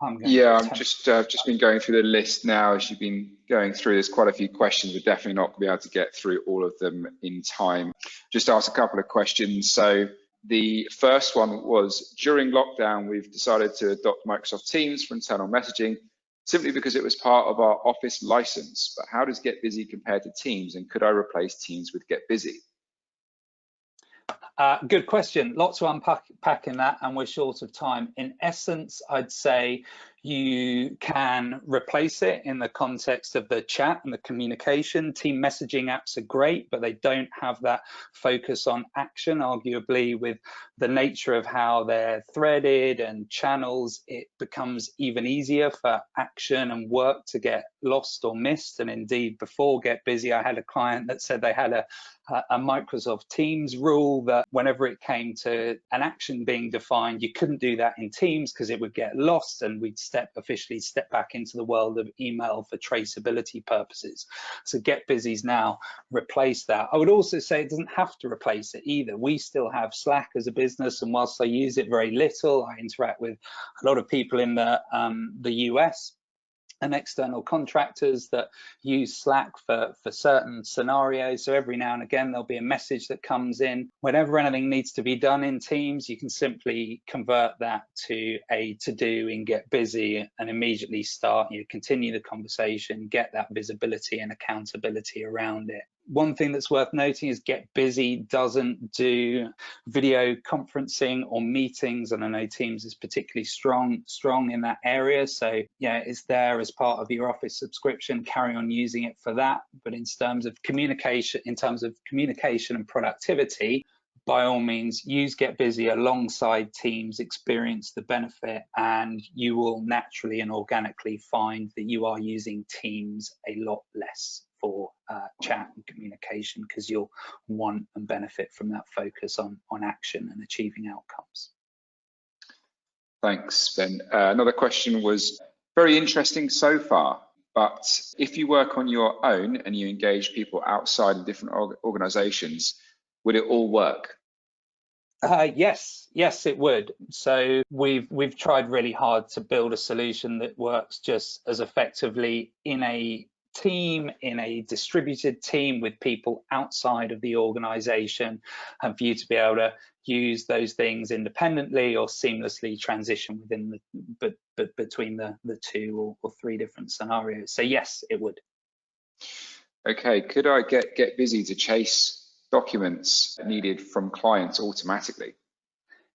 I'm going to I'm just been going through the list now as you've been going through. There's quite a few questions. We're definitely not going to be able to get through all of them in time. Just ask a couple of questions. So the first one was, during lockdown, we've decided to adopt Microsoft Teams for internal messaging simply because it was part of our Office license. But how does GetBusy compare to Teams, and could I replace Teams with GetBusy? Good question. Lots to unpack in that, and we're short of time. In essence, I'd say you can replace it in the context of the chat and the communication. Team messaging apps are great, but they don't have that focus on action. Arguably, with the nature of how they're threaded and channels, it becomes even easier for action and work to get lost or missed. And indeed, before GetBusy, I had a client that said they had a Microsoft Teams rule that whenever it came to an action being defined, you couldn't do that in Teams because it would get lost, and we'd officially step back into the world of email for traceability purposes. So GetBusy's now replaced that. I would also say it doesn't have to replace it either. We still have Slack as a business, and whilst I use it very little, I interact with a lot of people in the US and external contractors that use Slack for certain scenarios. So every now and again, there'll be a message that comes in. Whenever anything needs to be done in Teams, you can simply convert that to a to-do in GetBusy and immediately start, continue the conversation, get that visibility and accountability around it. One thing that's worth noting is GetBusy doesn't do video conferencing or meetings, and I know Teams is particularly strong in that area. So yeah, it's there as part of your Office subscription. Carry on using it for that. But in terms of communication and productivity, by all means, use GetBusy alongside Teams, experience the benefit, and you will naturally and organically find that you are using Teams a lot less for chat and communication, because you'll want and benefit from that focus on action and achieving outcomes. Thanks, Ben. Another question was, very interesting so far, but if you work on your own and you engage people outside of different organizations, would it all work? Yes, it would. So we've tried really hard to build a solution that works just as effectively in a team, in a distributed team with people outside of the organization, and for you to be able to use those things independently or seamlessly transition within between the two or three different scenarios. So yes, it would. Okay, could I get GetBusy to chase documents needed from clients automatically?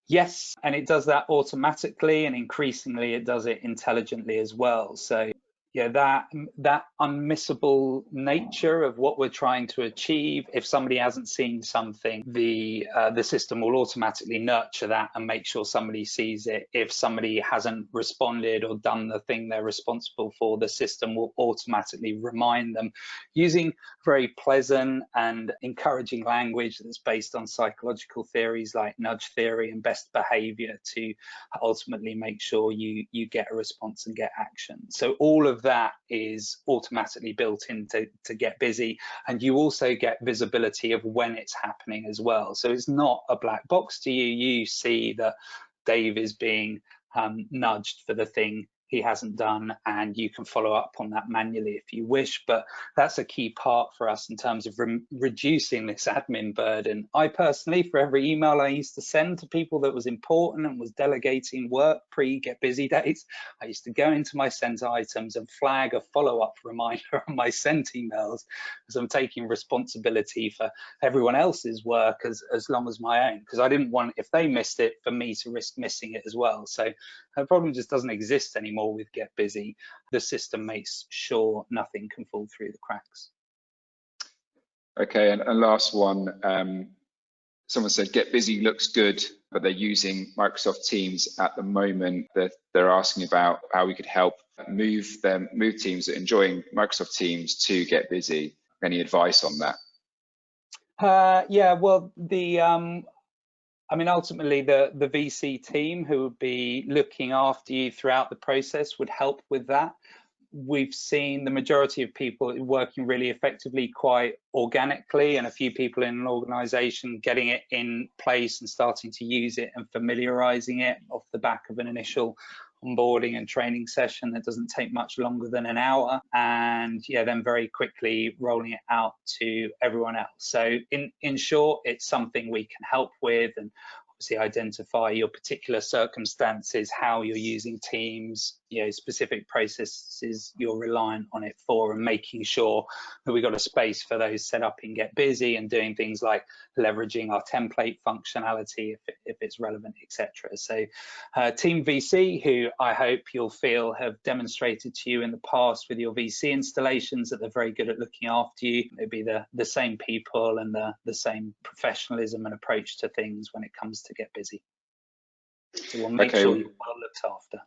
Yes, and it does that automatically, and increasingly it does it intelligently as well. So yeah, that unmissable nature of what we're trying to achieve. If somebody hasn't seen something, the system will automatically nurture that and make sure somebody sees it. If somebody hasn't responded or done the thing they're responsible for, the system will automatically remind them, using very pleasant and encouraging language that's based on psychological theories like nudge theory and best behavior, to ultimately make sure you get a response and get action. So all of that is automatically built into GetBusy, and you also get visibility of when it's happening as well. So it's not a black box to you. You see that Dave is being nudged for the thing he hasn't done, and you can follow up on that manually if you wish. But that's a key part for us in terms of reducing this admin burden. I personally, for every email I used to send to people that was important and was delegating work pre-GetBusy days, I used to go into my sent items and flag a follow-up reminder on my sent emails, because I'm taking responsibility for everyone else's work as long as my own, because I didn't want, if they missed it, for me to risk missing it as well. So the problem just doesn't exist anymore with GetBusy. The system makes sure nothing can fall through the cracks. Okay, and last one. Someone said GetBusy looks good, but they're using Microsoft Teams at the moment. They're asking about how we could help move teams that are enjoying Microsoft Teams to GetBusy. any advice on that? Yeah, well, I mean, ultimately, the VC team who would be looking after you throughout the process would help with that. We've seen the majority of people working really effectively quite organically, and a few people in an organization getting it in place and starting to use it and familiarizing it off the back of an initial onboarding and training session that doesn't take much longer than an hour, and yeah, then very quickly rolling it out to everyone else. So in short, it's something we can help with, and obviously identify your particular circumstances, how you're using Teams, specific processes you're reliant on it for, and making sure that we've got a space for those set up in GetBusy, and doing things like leveraging our template functionality if it's relevant, etc. So Team VC, who I hope you'll feel have demonstrated to you in the past with your VC installations that they're very good at looking after you. It'd be the same people and the same professionalism and approach to things when it comes to GetBusy. So we'll make sure you're well looked after.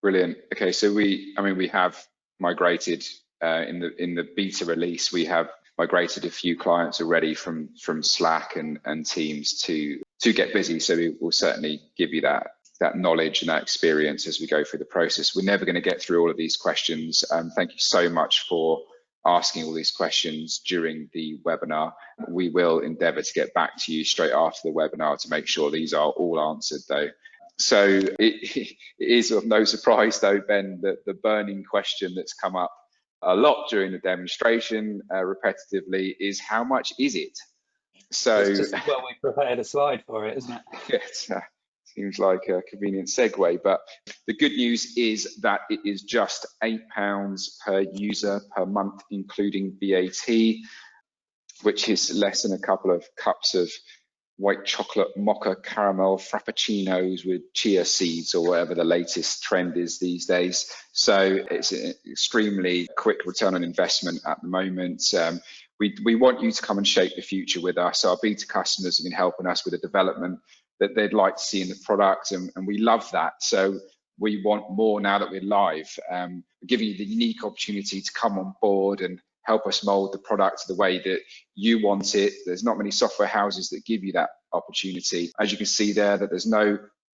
Brilliant. Okay, so we have migrated in the beta release. We have migrated a few clients already from Slack and Teams to GetBusy. So we will certainly give you that knowledge and that experience as we go through the process. We're never going to get through all of these questions. Thank you so much for asking all these questions during the webinar. We will endeavour to get back to you straight after the webinar to make sure these are all answered, though. So it is of no surprise, though, Ben, that the burning question that's come up a lot during the demonstration repetitively is, how much is it? So it's just, well, we prepared a slide for it, isn't it? It seems like a convenient segue, but the good news is that it is just £8 per user per month, including VAT, which is less than a couple of cups of white chocolate mocha caramel frappuccinos with chia seeds, or whatever the latest trend is these days. So it's an extremely quick return on investment at the moment. We want you to come and shape the future with us. Our beta customers have been helping us with the development that they'd like to see in the product, and we love that. So we want more now that we're live. We're giving you the unique opportunity to come on board and help us mold the product the way that you want it. There's not many software houses that give you that opportunity. As you can see there, that there's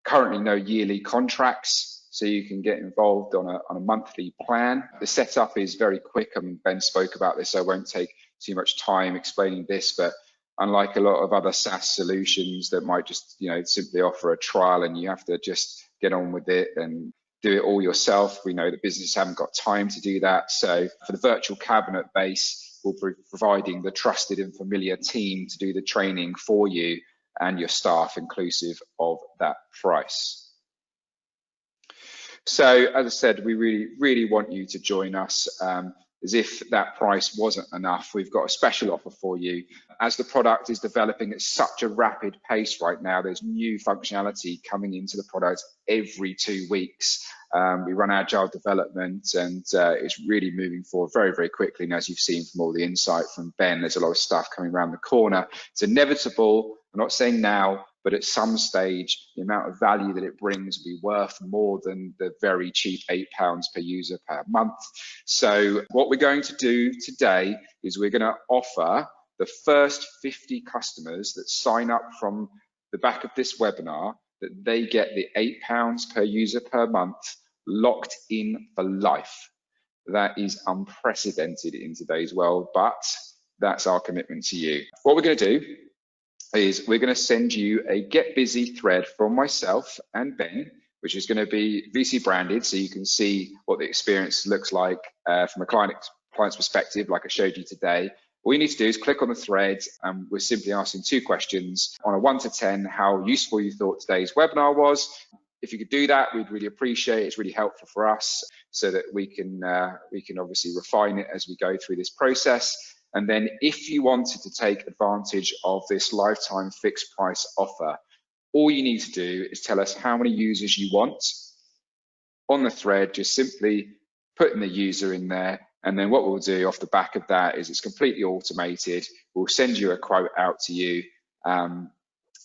currently no yearly contracts, so you can get involved on a monthly plan. The setup is very quick. I mean, Ben spoke about this, so I won't take too much time explaining this, but unlike a lot of other SaaS solutions that might just simply offer a trial and you have to just get on with it and do it all yourself, we know that businesses haven't got time to do that. So for the virtual cabinet base, we'll be providing the trusted and familiar team to do the training for you and your staff, inclusive of that price. So as I said, we really want you to join us. As if that price wasn't enough, we've got a special offer for you. As the product is developing at such a rapid pace right now, there's new functionality coming into the product every 2 weeks. We run agile development, and it's really moving forward very, very quickly. And as you've seen from all the insight from Ben, there's a lot of stuff coming around the corner. It's inevitable. I'm not saying now, but at some stage, the amount of value that it brings will be worth more than the very cheap £8 per user per month. So what we're going to do today is we're going to offer the first 50 customers that sign up from the back of this webinar, that they get the £8 per user per month locked in for life. That is unprecedented in today's world, but that's our commitment to you. What we're going to do is we're going to send you a GetBusy thread from myself and Ben, which is going to be VC branded, so you can see what the experience looks like from a client's perspective, like I showed you today. All you need to do is click on the thread, and we're simply asking 2 questions on a 1 to 10, how useful you thought today's webinar was. If you could do that, we'd really appreciate it. It's really helpful for us so that we can obviously refine it as we go through this process. And then if you wanted to take advantage of this lifetime fixed price offer, all you need to do is tell us how many users you want. On the thread, just simply putting the user in there. And then what we'll do off the back of that is it's completely automated. We'll send you a quote out to you, and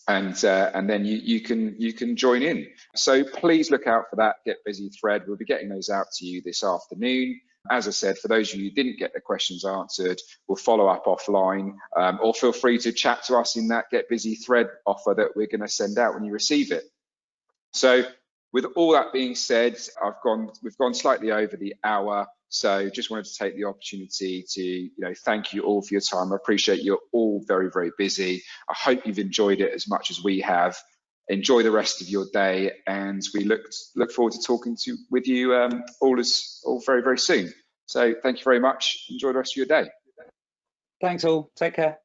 then you can join in. So please look out for that GetBusy thread. We'll be getting those out to you this afternoon. As I said, for those of you who didn't get the questions answered, we'll follow up offline, or feel free to chat to us in that GetBusy thread offer that we're going to send out when you receive it. So with all that being said, we've gone slightly over the hour. So just wanted to take the opportunity to thank you all for your time. I appreciate you're all very, very busy. I hope you've enjoyed it as much as we have. Enjoy the rest of your day, and we look forward to talking with you all very, very soon. So thank you very much. Enjoy the rest of your day. Thanks all. Take care.